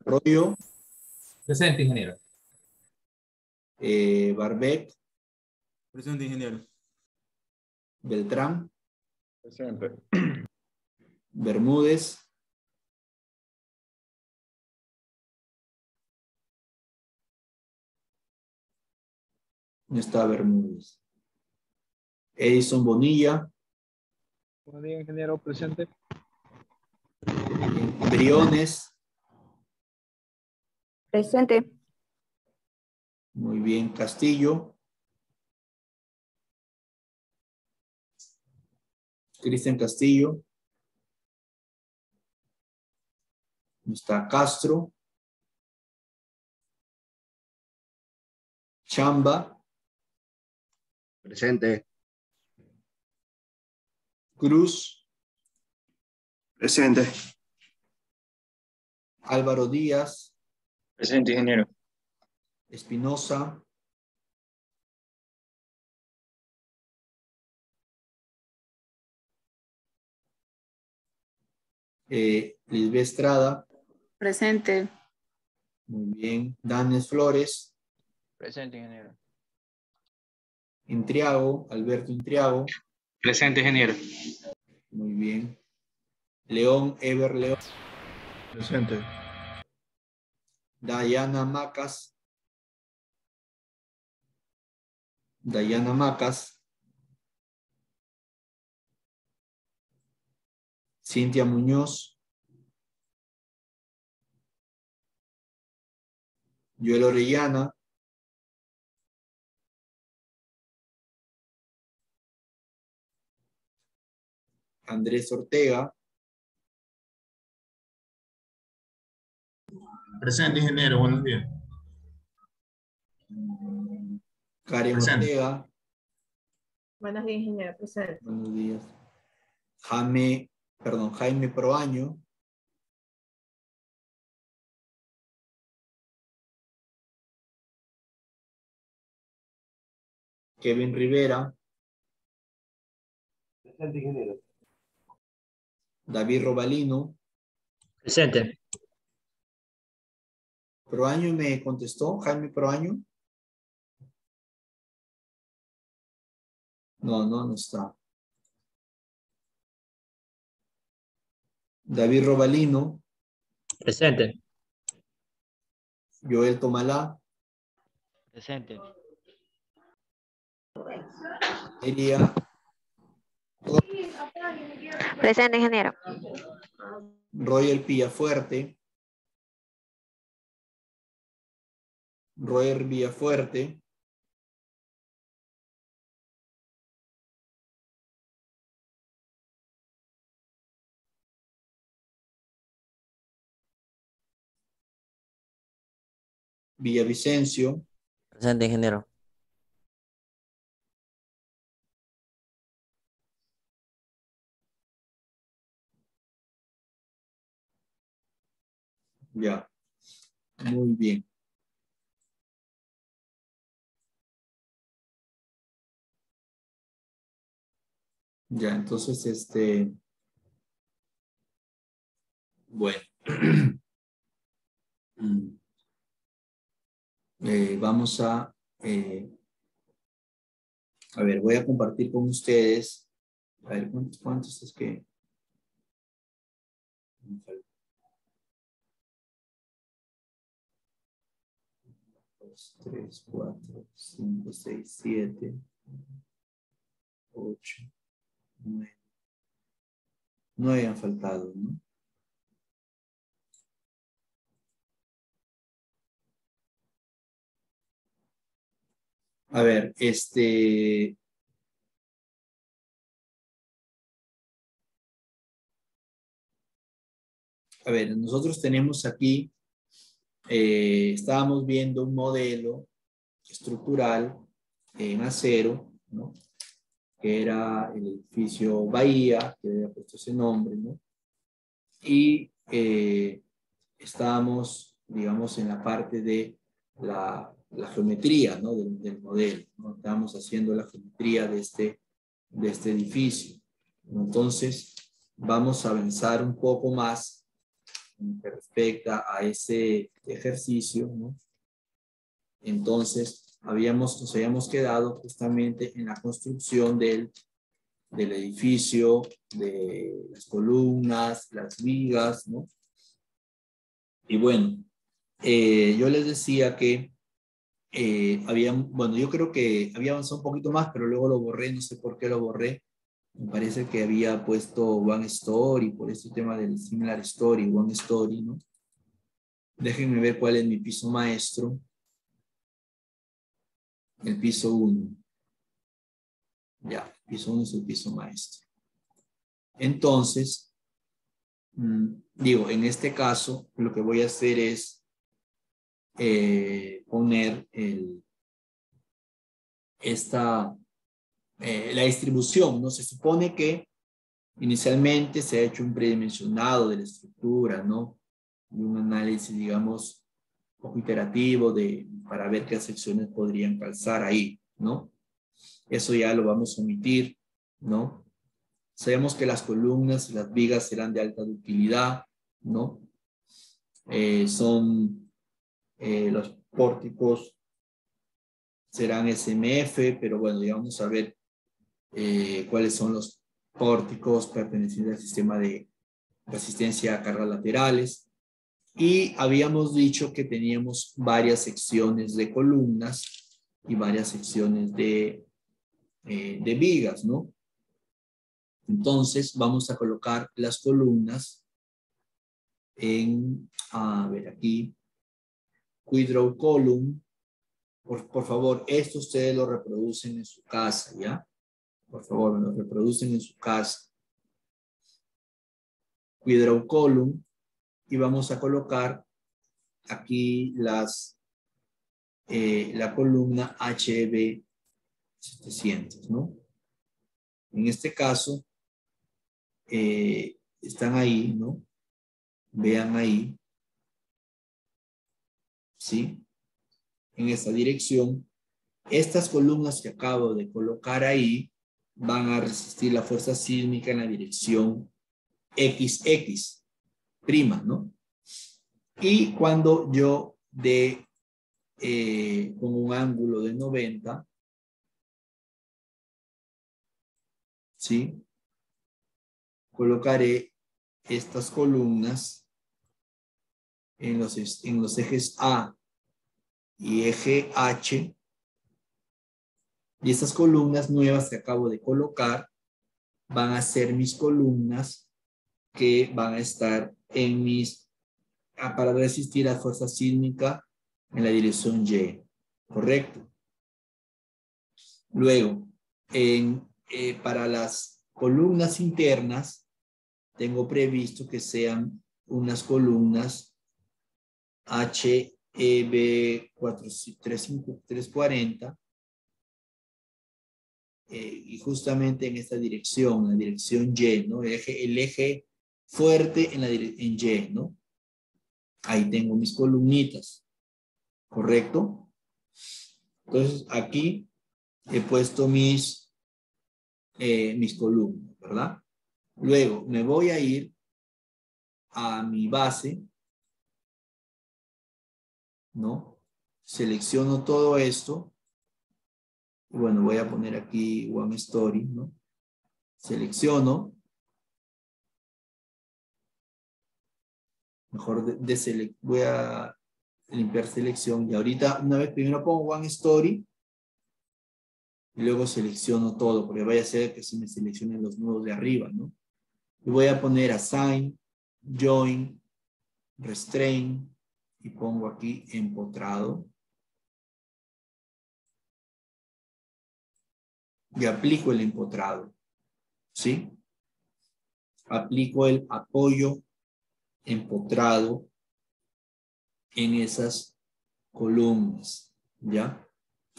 Arroyo. Presente, ingeniero. Barbec. Presente, ingeniero. Beltrán. Presente. Bermúdez. No está Bermúdez. Edison Bonilla. Buenos días, ingeniero. Presente. Briones. Presente. Muy bien. Castillo. Cristian Castillo. No está Castro. Chamba. Presente. Cruz. Presente. Álvaro Díaz. Presente, ingeniero. Espinosa. Lisbeth Estrada. Presente. Muy bien. Danes Flores. Presente, ingeniero. Intriago. Alberto Intriago. Presente, ingeniero. Muy bien. León Ever León. Presente. Dayana Macas. Dayana Macas. Cintia Muñoz. Joel Orellana. Andrés Ortega. Presente, ingeniero. Buenos días. Karen Presente. Ortega. Buenos días, ingeniero. Presente. Buenos días. Jaime Proaño. Kevin Rivera. Presente, ingeniero. David Robalino. Presente. Proaño me contestó. Jaime Proaño. No está. David Robalino. Presente. Joel Tomalá. Presente. Elia Presente, ingeniero. Royal Pillafuerte. Roer Villafuerte. Villavicencio. Presente, ingeniero. Ya. Muy bien. Ya, entonces, bueno. Vamos a ver, voy a compartir con ustedes. A ver, ¿cuántos es que? 2, 3, 4, 5, 6, 7, 8, 9. 9 han faltado, ¿no? A ver, a ver, nosotros tenemos aquí, estábamos viendo un modelo estructural en acero, ¿no? Que era el edificio Bahía, que había puesto ese nombre, ¿no? Y estábamos, digamos, en la parte de la geometría, ¿no? Del modelo, ¿no? Estábamos haciendo la geometría de este edificio. Entonces, vamos a avanzar un poco más en lo que respecta a ese ejercicio, ¿no? Entonces, nos habíamos quedado justamente en la construcción del edificio, de las columnas, las vigas, ¿no? Y bueno, yo les decía que bueno, yo creo que había avanzado un poquito más, pero luego lo borré, no sé por qué lo borré. Me parece que había puesto One Story, por este tema del Similar Story, One Story, ¿no? Déjenme ver cuál es mi piso maestro. El piso 1. Ya, el piso 1 es el piso maestro. Entonces, digo, en este caso, lo que voy a hacer es poner la distribución, ¿no? Se supone que inicialmente se ha hecho un predimensionado de la estructura, ¿no? Y un análisis, digamos, un poco iterativo para ver qué secciones podrían calzar ahí, ¿no? Eso ya lo vamos a omitir, ¿no? Sabemos que las columnas y las vigas serán de alta ductilidad, ¿no? Los pórticos serán SMF, pero bueno, ya vamos a ver cuáles son los pórticos pertenecientes al sistema de resistencia a cargas laterales. Y habíamos dicho que teníamos varias secciones de columnas y varias secciones de vigas, ¿no? Entonces vamos a colocar las columnas a ver aquí, Quidrow Column. Por favor, esto ustedes lo reproducen en su casa, ¿ya? Por favor, lo reproducen en su casa. Quidrow Column. Y vamos a colocar aquí la columna HB 700, ¿no? En este caso, están ahí, ¿no? Vean ahí, ¿sí? En esta dirección. Estas columnas que acabo de colocar ahí van a resistir la fuerza sísmica en la dirección XX', ¿no? Y cuando yo dé con un ángulo de 90, ¿sí? Colocaré estas columnas en los ejes A y eje H. Y estas columnas nuevas que acabo de colocar van a ser mis columnas que van a estar para resistir la fuerza sísmica en la dirección Y, ¿correcto? Luego, para las columnas internas, tengo previsto que sean unas columnas HEB 340, y justamente en esta dirección, la dirección Y, ¿no? El eje fuerte en Y, ¿no? Ahí tengo mis columnitas, ¿correcto? Entonces, aquí he puesto mis columnas, ¿verdad? Luego, me voy a ir a mi base, ¿no? Selecciono todo esto. Y bueno, voy a poner aquí One Story, ¿no? Selecciono. Mejor voy a limpiar selección. Y ahorita, una vez primero pongo One Story. Y luego selecciono todo, porque vaya a ser que se me seleccionen los nodos de arriba, ¿no? Y voy a poner Assign, Join, Restrain. Y pongo aquí Empotrado. Y aplico el empotrado, ¿sí? Aplico el apoyo empotrado en esas columnas, ¿ya?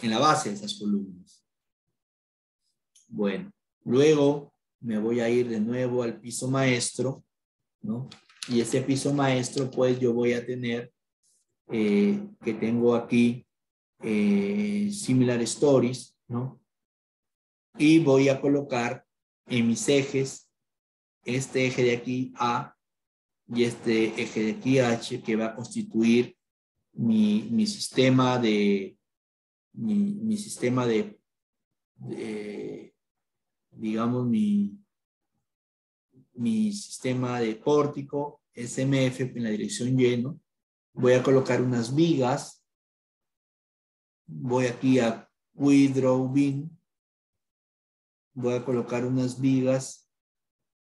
En la base de esas columnas. Bueno, luego me voy a ir de nuevo al piso maestro, ¿no? Y ese piso maestro, pues yo voy a tener, que tengo aquí, Similar Stories, ¿no? Y voy a colocar en mis ejes este eje de aquí A y este eje de aquí H, que va a constituir mi sistema de digamos, mi sistema de pórtico SMF en la dirección Y, ¿no? Voy a colocar unas vigas. Voy aquí a Withdraw Bin. Voy a colocar unas vigas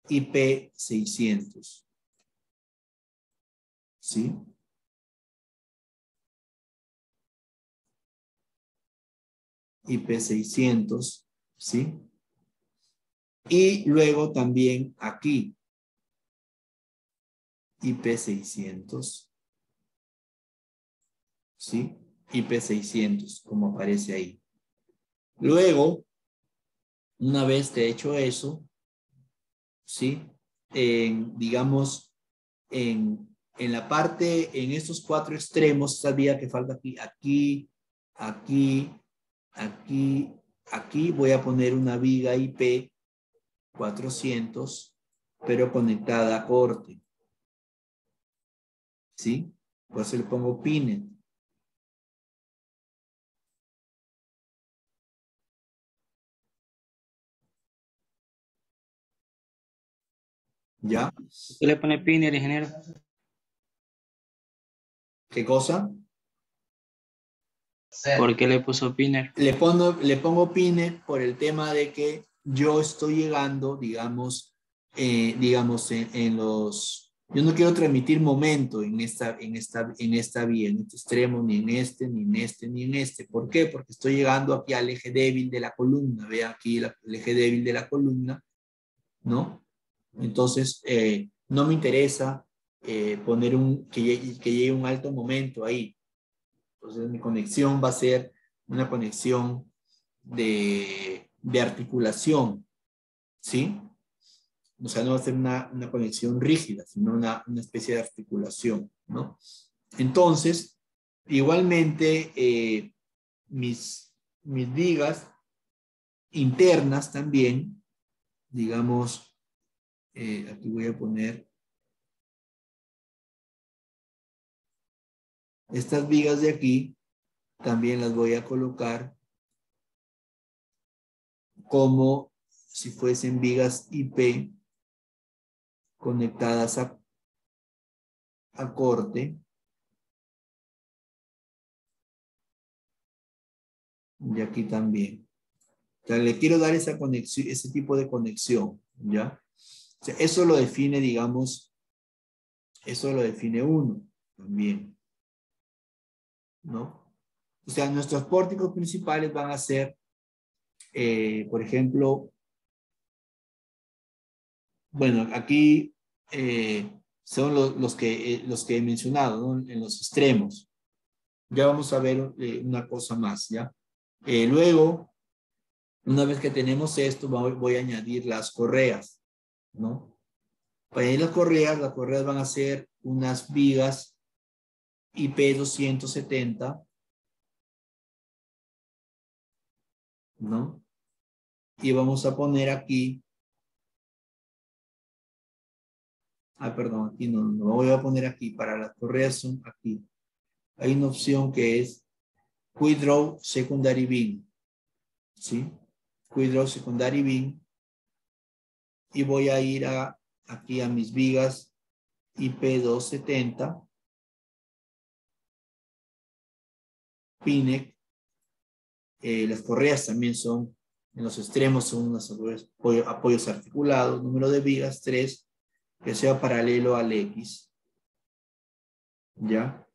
IP 600. ¿Sí? IP 600. ¿Sí? Y luego también aquí, IP 600. ¿Sí? IP 600, como aparece ahí. Luego, una vez que he hecho eso, ¿sí? Digamos, en la parte, en estos cuatro extremos, esta vía que falta aquí, aquí, voy a poner una viga IP 400, pero conectada a corte. ¿Sí? Por eso le pongo Pinet. ¿Ya? ¿Qué le pone pinner, ingeniero? ¿Qué cosa? ¿Por qué le puso pinner? Le pongo Pinet por el tema de que yo estoy llegando, digamos, en los... Yo no quiero transmitir momento en esta vía, en este extremo, ni en este, ni en este, ni en este. ¿Por qué? Porque estoy llegando aquí al eje débil de la columna. Ve aquí el eje débil de la columna, ¿no? Entonces, no me interesa poner que llegue un alto momento ahí. Entonces, mi conexión va a ser una conexión de articulación, ¿sí? O sea, no va a ser una conexión rígida, sino una especie de articulación, ¿no? Entonces, igualmente, mis vigas internas también, digamos, aquí voy a poner estas vigas de aquí, también las voy a colocar como si fuesen vigas IP conectadas a corte. Y aquí también. O sea, le quiero dar esa conexión, ese tipo de conexión, ¿ya? O sea, eso lo define, digamos, eso lo define uno también. ¿no? O sea, nuestros pórticos principales van a ser, por ejemplo, bueno, aquí son los que he mencionado, ¿no? En los extremos. Ya vamos a ver una cosa más, ¿ya? Luego, una vez que tenemos esto, voy a añadir las correas, ¿no? Para añadir las correas van a ser unas vigas IP270, ¿no? Y vamos a poner aquí, perdón, aquí no voy a poner aquí, para las correas son aquí. Hay una opción que es Quick Draw Secondary Beam, ¿sí? Quick Draw Secondary Beam. Y voy a ir aquí a mis vigas IP270, PINEC. Las correas también son, en los extremos son unos apoyos articulados. Número de vigas 3, que sea paralelo al X. ¿Ya?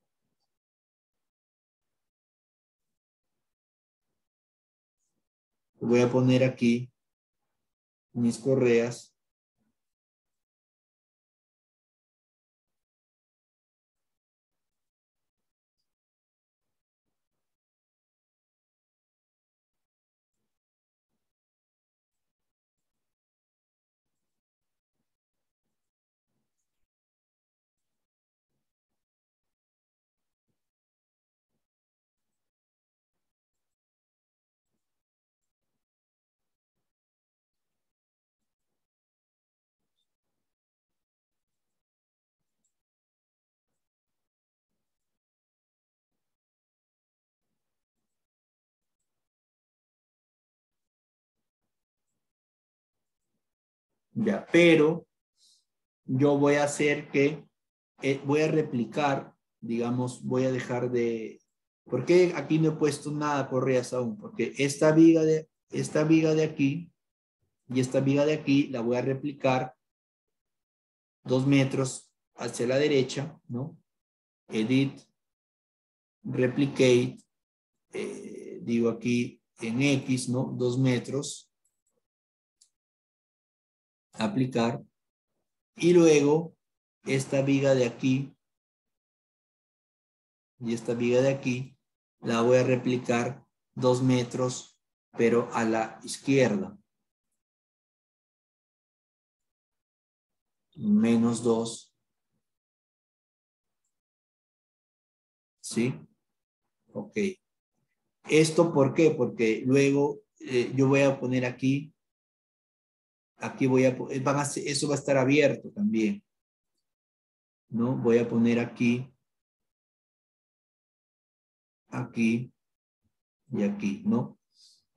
Voy a poner aquí mis correas. Ya, pero yo voy a hacer que, voy a replicar, digamos, voy a dejar de, ¿por qué aquí no he puesto nada correas aún? Porque esta viga de aquí y esta viga de aquí la voy a replicar 2 metros hacia la derecha, ¿no? Edit, replicate, digo aquí en X, ¿no? 2 metros, aplicar, y luego esta viga de aquí y esta viga de aquí la voy a replicar 2 metros, pero a la izquierda. Menos 2. ¿Sí? Ok. ¿Esto por qué? Porque luego yo voy a poner aquí voy a, eso va a estar abierto también, ¿no? Voy a poner aquí y aquí, ¿no?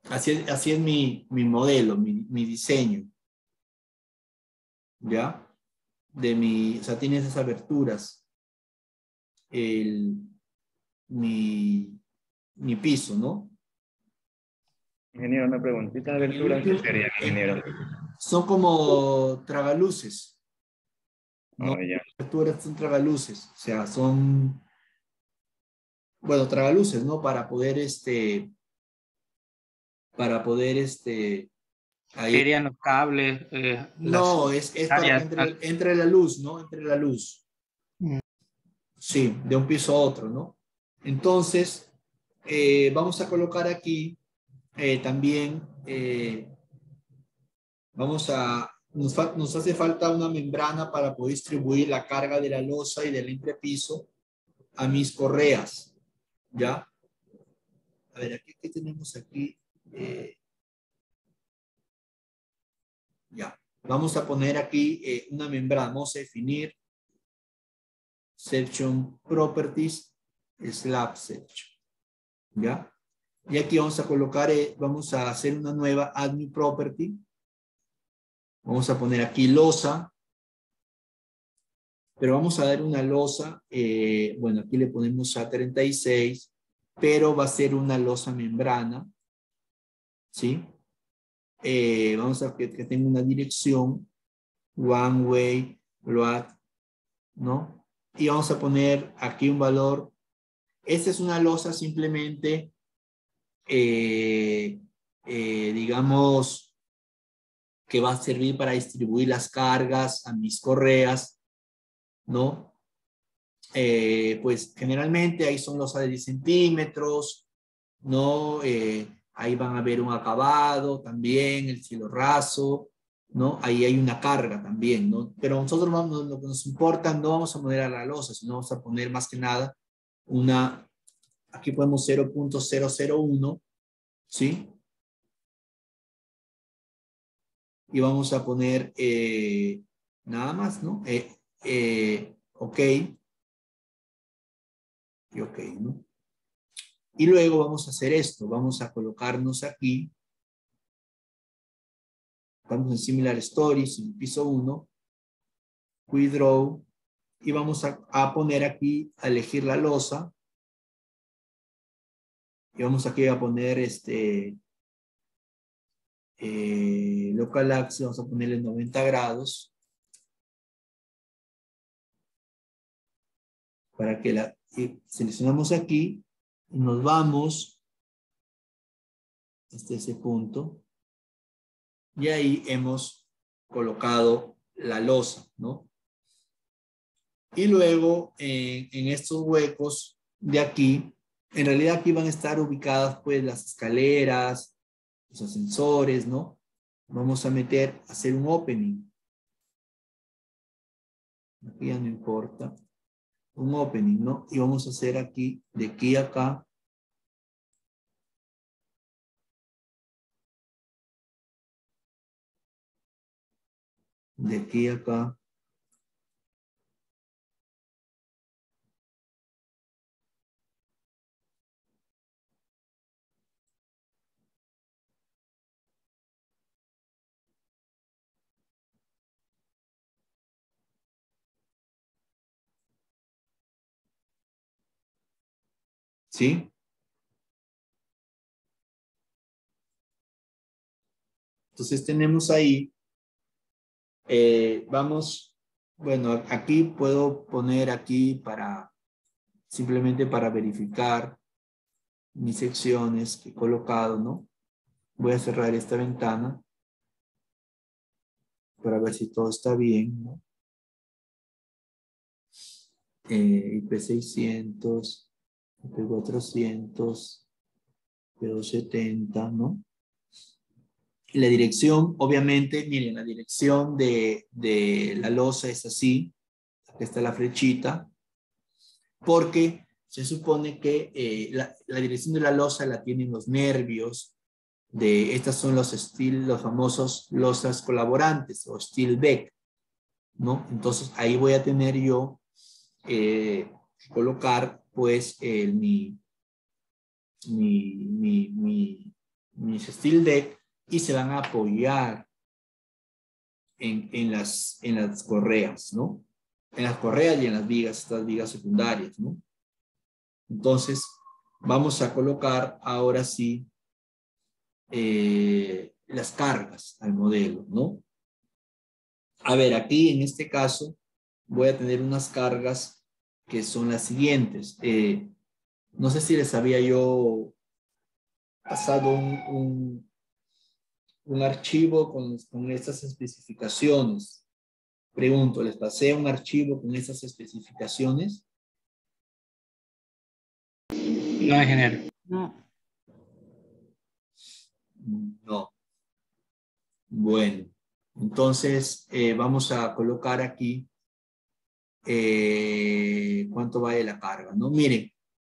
Así es mi modelo, mi diseño, ¿ya? O sea, tiene esas aberturas, mi piso, ¿no? Ingeniero, una pregunta. ¿Estas aberturas qué serían, ingeniero? Son como tragaluces, ¿no? Oh, ya. Las aberturas son tragaluces, o sea, son, bueno, tragaluces, ¿no? Para poder, ahí. Serían los cables, No, es para que entre la luz, ¿no? Entre la luz. Sí, de un piso a otro, ¿no? Entonces, vamos a colocar aquí también, nos hace falta una membrana para poder distribuir la carga de la losa y del entrepiso a mis correas, ¿ya? A ver, aquí, ¿qué tenemos aquí? Ya, vamos a poner aquí una membrana, vamos a definir section properties, slab section, ¿ya? Y aquí vamos a colocar, vamos a hacer una nueva add new property. Vamos a poner aquí losa, pero vamos a dar una losa, bueno, aquí le ponemos A36, pero va a ser una losa membrana, ¿sí? Vamos a que tenga una dirección, one way, load, ¿no? Y vamos a poner aquí un valor Esta es una losa simplemente, digamos, que va a servir para distribuir las cargas a mis correas, ¿no? Pues generalmente ahí son losas de 10 centímetros, ¿no? Ahí van a ver un acabado también, el cielo raso, ¿no? Ahí hay una carga también, ¿no? Pero nosotros lo que nos importa no vamos a poner a la losa, sino vamos a poner más que nada una, aquí ponemos 0.001, ¿sí? Y vamos a poner nada más, ¿no? Ok. Y ok, ¿no? Y luego vamos a hacer esto, vamos a colocarnos aquí, estamos en Similar Stories, en el piso 1, Quick Draw, y vamos a poner aquí, a elegir la losa, y vamos aquí a poner Local Axis, vamos a ponerle 90 grados, para que y seleccionamos aquí, y nos vamos hasta ese punto, y ahí hemos colocado la losa, ¿no? Y luego en estos huecos de aquí, en realidad aquí van a estar ubicadas pues las escaleras, los ascensores, ¿no? Vamos a hacer un opening. Aquí ya no importa. Un opening, ¿no? Y vamos a hacer aquí, de aquí a acá. De aquí a acá. ¿Sí? Entonces tenemos ahí, bueno, aquí puedo poner aquí simplemente para verificar mis secciones que he colocado, ¿no? Voy a cerrar esta ventana para ver si todo está bien, ¿no? IP600, IP400, IP270, ¿no? Y la dirección, obviamente, miren, la dirección de la losa es así. Aquí está la flechita. Porque se supone que la dirección de la losa la tienen los nervios. Estas son los famosos losas colaborantes o steel deck, ¿no? Entonces ahí voy a tener yo colocar pues mis steel deck y se van a apoyar en las correas, ¿no? En las correas y en las vigas, estas vigas secundarias, ¿no? Entonces vamos a colocar ahora sí las cargas al modelo, ¿no? A ver, aquí en este caso voy a tener unas cargas que son las siguientes. No sé si les había yo pasado un archivo con estas especificaciones. Pregunto, ¿les pasé un archivo con estas especificaciones? No, ingeniero. No. No. Bueno, entonces vamos a colocar aquí cuánto vale la carga, ¿no? Miren,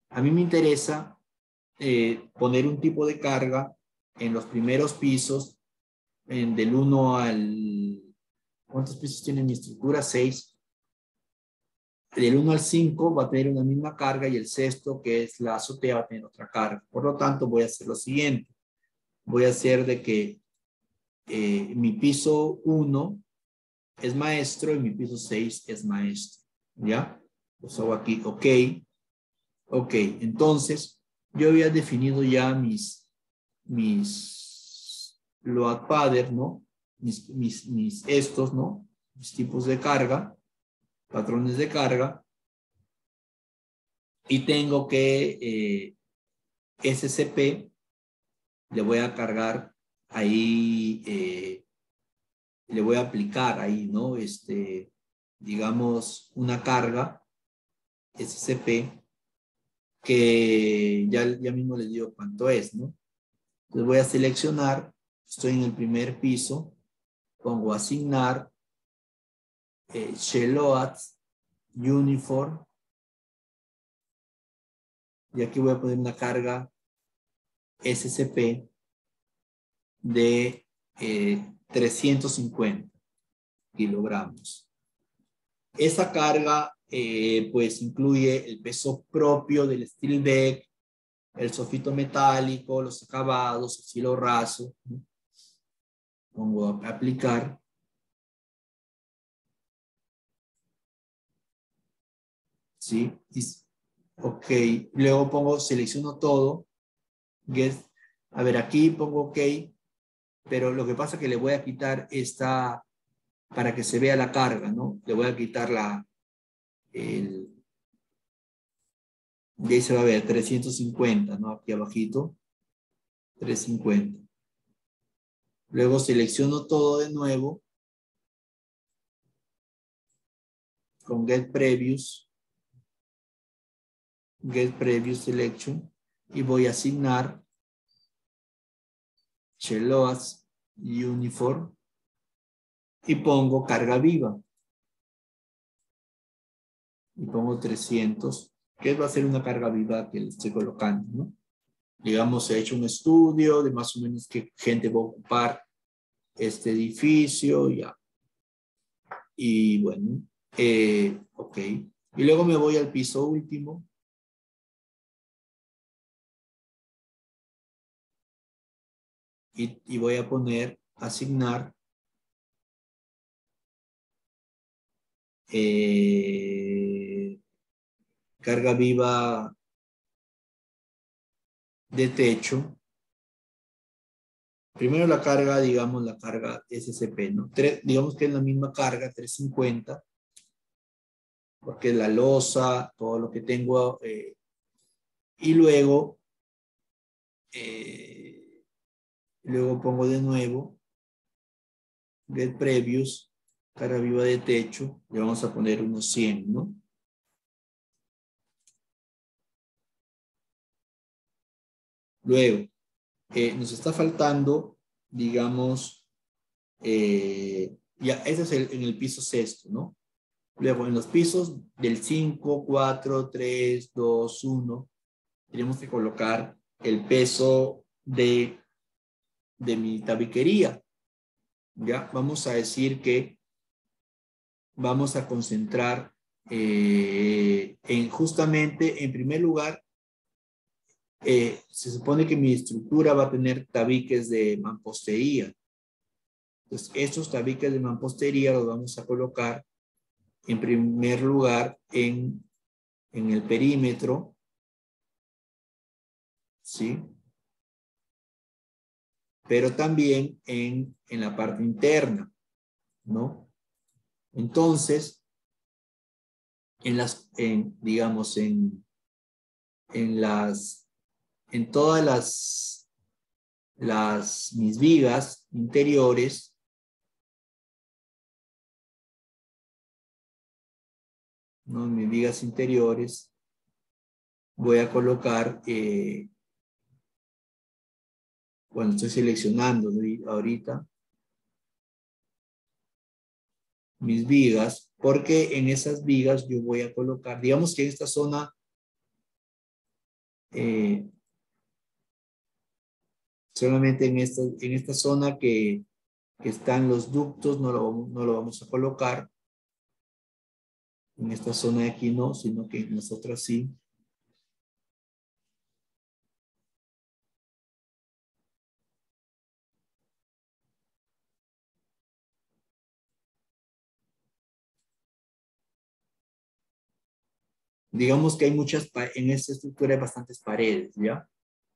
a mí me interesa poner un tipo de carga en los primeros pisos, del 1 al... ¿Cuántos pisos tiene mi estructura? 6. Del 1 al 5 va a tener una misma carga y el sexto, que es la azotea, va a tener otra carga. Por lo tanto, voy a hacer lo siguiente. Voy a hacer de que mi piso 1 es maestro y mi piso 6 es maestro. ¿Ya? Pues hago aquí, ok. Ok, entonces yo había definido ya mis load pattern, ¿no? Estos, ¿no? Mis tipos de carga, patrones de carga. Y tengo que SCP, le voy a cargar ahí, le voy a aplicar ahí, ¿no? Digamos, una carga SCP que ya mismo les digo cuánto es, ¿no? Entonces voy a seleccionar, estoy en el primer piso, pongo asignar, Sheload, Uniform, y aquí voy a poner una carga SCP de 350 kilogramos. Esa carga pues incluye el peso propio del steel deck, el sofito metálico, los acabados, el filo raso, ¿no? Pongo a aplicar. ¿Sí? Ok, luego pongo, selecciono todo. Get. A ver, aquí pongo OK, pero lo que pasa es que le voy a quitar esta, para que se vea la carga, ¿no? Le voy a quitar y ahí se va a ver 350, ¿no? Aquí abajito, 350. Luego selecciono todo de nuevo con Get Previous Selection y voy a asignar Sheloas Uniform y pongo carga viva. Y pongo 300, que va a ser una carga viva que le estoy colocando, ¿no? Digamos, he hecho un estudio de más o menos qué gente va a ocupar este edificio, ya. Y bueno, ok. Y luego me voy al piso último. Y voy a poner, asignar carga viva de techo. Primero la carga, digamos, la carga SCP, ¿no? Digamos que es la misma carga, 350, porque la losa, todo lo que tengo, y luego pongo de nuevo Get Previous, carga viva de techo, le vamos a poner unos 100, ¿no? Luego, nos está faltando, digamos, ya, ese es en el piso sexto, ¿no? Luego, en los pisos del 5, 4, 3, 2, 1, tenemos que colocar el peso de mi tabiquería. Ya, vamos a decir que vamos a concentrar justamente, en primer lugar, se supone que mi estructura va a tener tabiques de mampostería. Entonces, estos tabiques de mampostería los vamos a colocar en primer lugar en el perímetro, ¿sí? Pero también en la parte interna, ¿no? Entonces, digamos, en todas mis vigas interiores, ¿no? En mis vigas interiores voy a colocar, bueno, estoy seleccionando ahorita mis vigas, porque en esas vigas yo voy a colocar, digamos que en esta zona, solamente en esta zona que están los ductos, no lo vamos a colocar. En esta zona de aquí no, sino que en las otras sí. Digamos que hay en esta estructura hay bastantes paredes, ¿ya?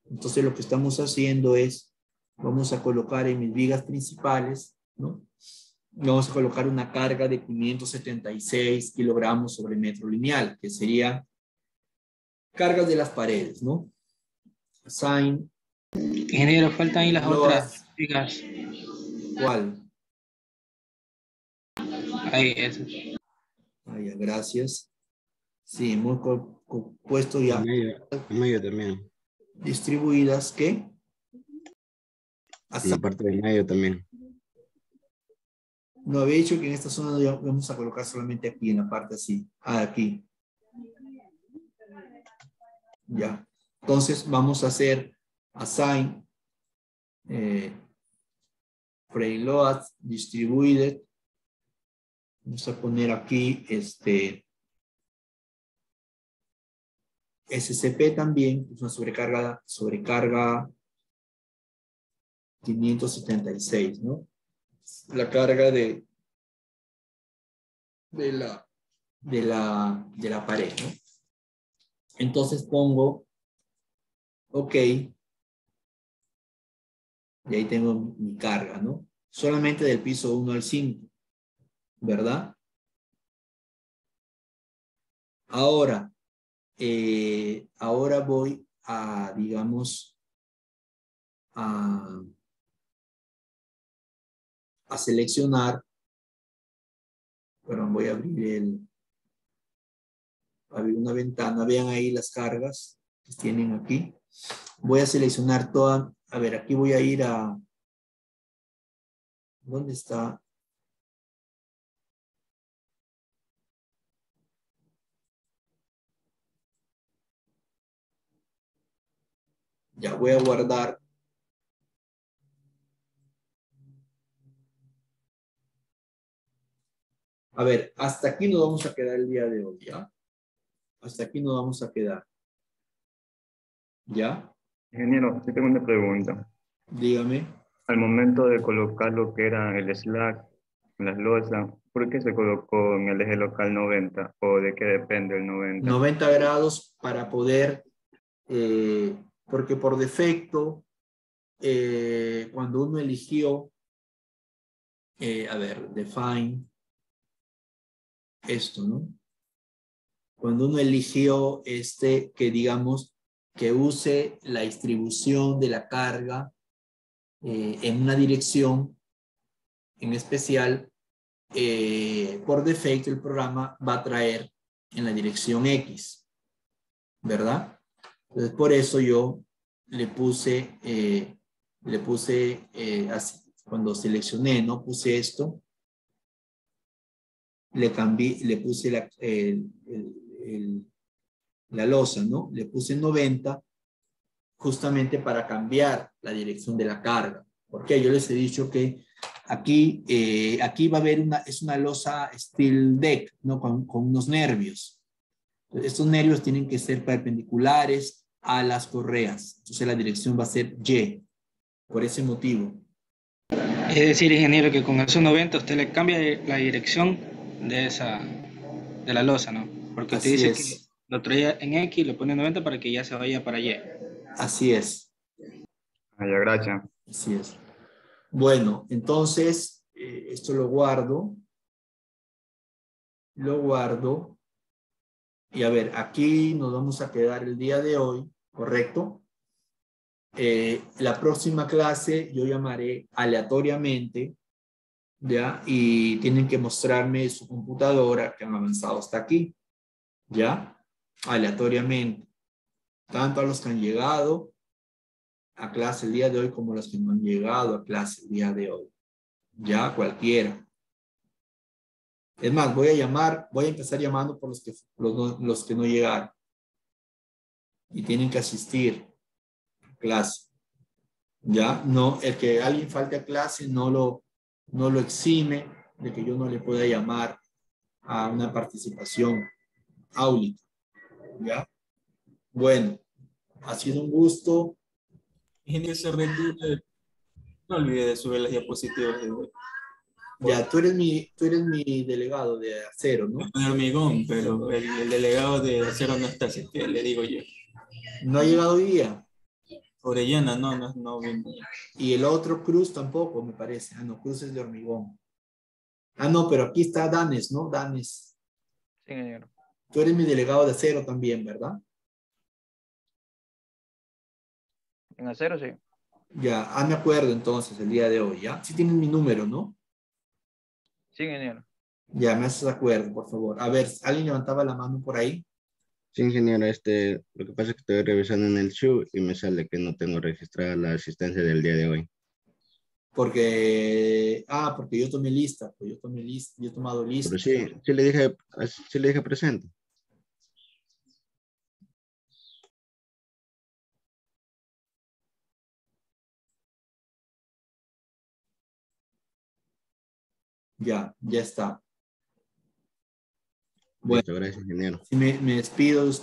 Entonces lo que estamos haciendo es, vamos a colocar en mis vigas principales, ¿no? Vamos a colocar una carga de 576 kilogramos sobre metro lineal, que sería Cargas de las paredes, ¿no? Assign. Ingeniero, faltan ahí las otras chicas. ¿Cuál? Ahí, eso. Ah, ya, gracias. Sí, hemos puesto ya. En medio también. Distribuidas, ¿qué? En la parte del medio también. No había dicho que en esta zona vamos a colocar solamente aquí, en la parte así. Ah, aquí. Ya. Entonces vamos a hacer assign, preload, distributed. Vamos a poner aquí SCP también, es una sobrecarga 576, ¿no? La carga de la pared, ¿no? Entonces pongo OK, y ahí tengo mi carga, ¿no? Solamente del piso 1 al 5, ¿verdad? Ahora voy a, digamos, a seleccionar, pero voy a abrir una ventana, vean ahí las cargas que tienen aquí. Voy a seleccionar toda, a ver, aquí voy a ir a, ¿dónde está? Ya voy a guardar. A ver, hasta aquí nos vamos a quedar el día de hoy, ¿ya? Hasta aquí nos vamos a quedar. ¿Ya? Ingeniero, sí tengo una pregunta. Dígame. Al momento de colocar lo que era el slack, las losas, ¿por qué se colocó en el eje local 90? ¿O de qué depende el 90? 90 grados para poder, porque por defecto, cuando uno eligió, a ver, define esto, ¿no? Cuando uno eligió que digamos, que use la distribución de la carga en una dirección en especial, por defecto el programa va a traer en la dirección X, ¿verdad? Entonces por eso yo le puse así, cuando seleccioné, ¿no? Puse esto, le puse la losa, ¿no? Le puse 90 justamente para cambiar la dirección de la carga. Porque yo les he dicho que aquí va a haber es una losa steel deck, ¿no? Con unos nervios. Entonces, estos nervios tienen que ser perpendiculares a las correas. Entonces la dirección va a ser Y, por ese motivo. Es decir, ingeniero, que con esos 90 usted le cambia la dirección de la losa, ¿no? Porque usted Así dice es. que lo traía en X y lo pone en 90 para que ya se vaya para Y. Así es. Ya, gracias. Así es. Bueno, entonces, esto lo guardo. Lo guardo. Y a ver, aquí nos vamos a quedar el día de hoy, ¿correcto? La próxima clase yo llamaré aleatoriamente, ¿ya? Y tienen que mostrarme su computadora que han avanzado hasta aquí, ¿ya? Aleatoriamente. Tanto a los que han llegado a clase el día de hoy como a los que no han llegado a clase el día de hoy. Ya, cualquiera. Es más, voy a empezar llamando por los que no llegaron. Y tienen que asistir a clase. Ya, no, el que alguien falte a clase no lo exime de que yo no le pueda llamar a una participación áulica. Ya. Bueno, ha sido un gusto. Ingeniero, no olvide de subir las diapositivas de hoy. Ya, tú eres mi delegado de acero, ¿no? De hormigón, pero el delegado de acero no está, así que le digo yo. No ha llegado hoy día. Orellana, no vino. Y el otro Cruz tampoco, me parece. Ah, no, Cruz es de hormigón. Ah, no, pero aquí está Danes, ¿no? Danes. Sí, ingeniero. Tú eres mi delegado de acero también, ¿verdad? En acero, sí. Ya, me acuerdo entonces el día de hoy, ¿ya? Sí tienen mi número, ¿no? Sí, ingeniero. Ya, me haces acuerdo, por favor. A ver, ¿alguien levantaba la mano por ahí? Sí, ingeniero, lo que pasa es que estoy revisando en el SHU y me sale que no tengo registrada la asistencia del día de hoy. Porque yo tomé lista, pues yo he tomado lista. Pero sí le dije presente. Ya está. Bueno, Listo, gracias, ingeniero. si me despido de usted.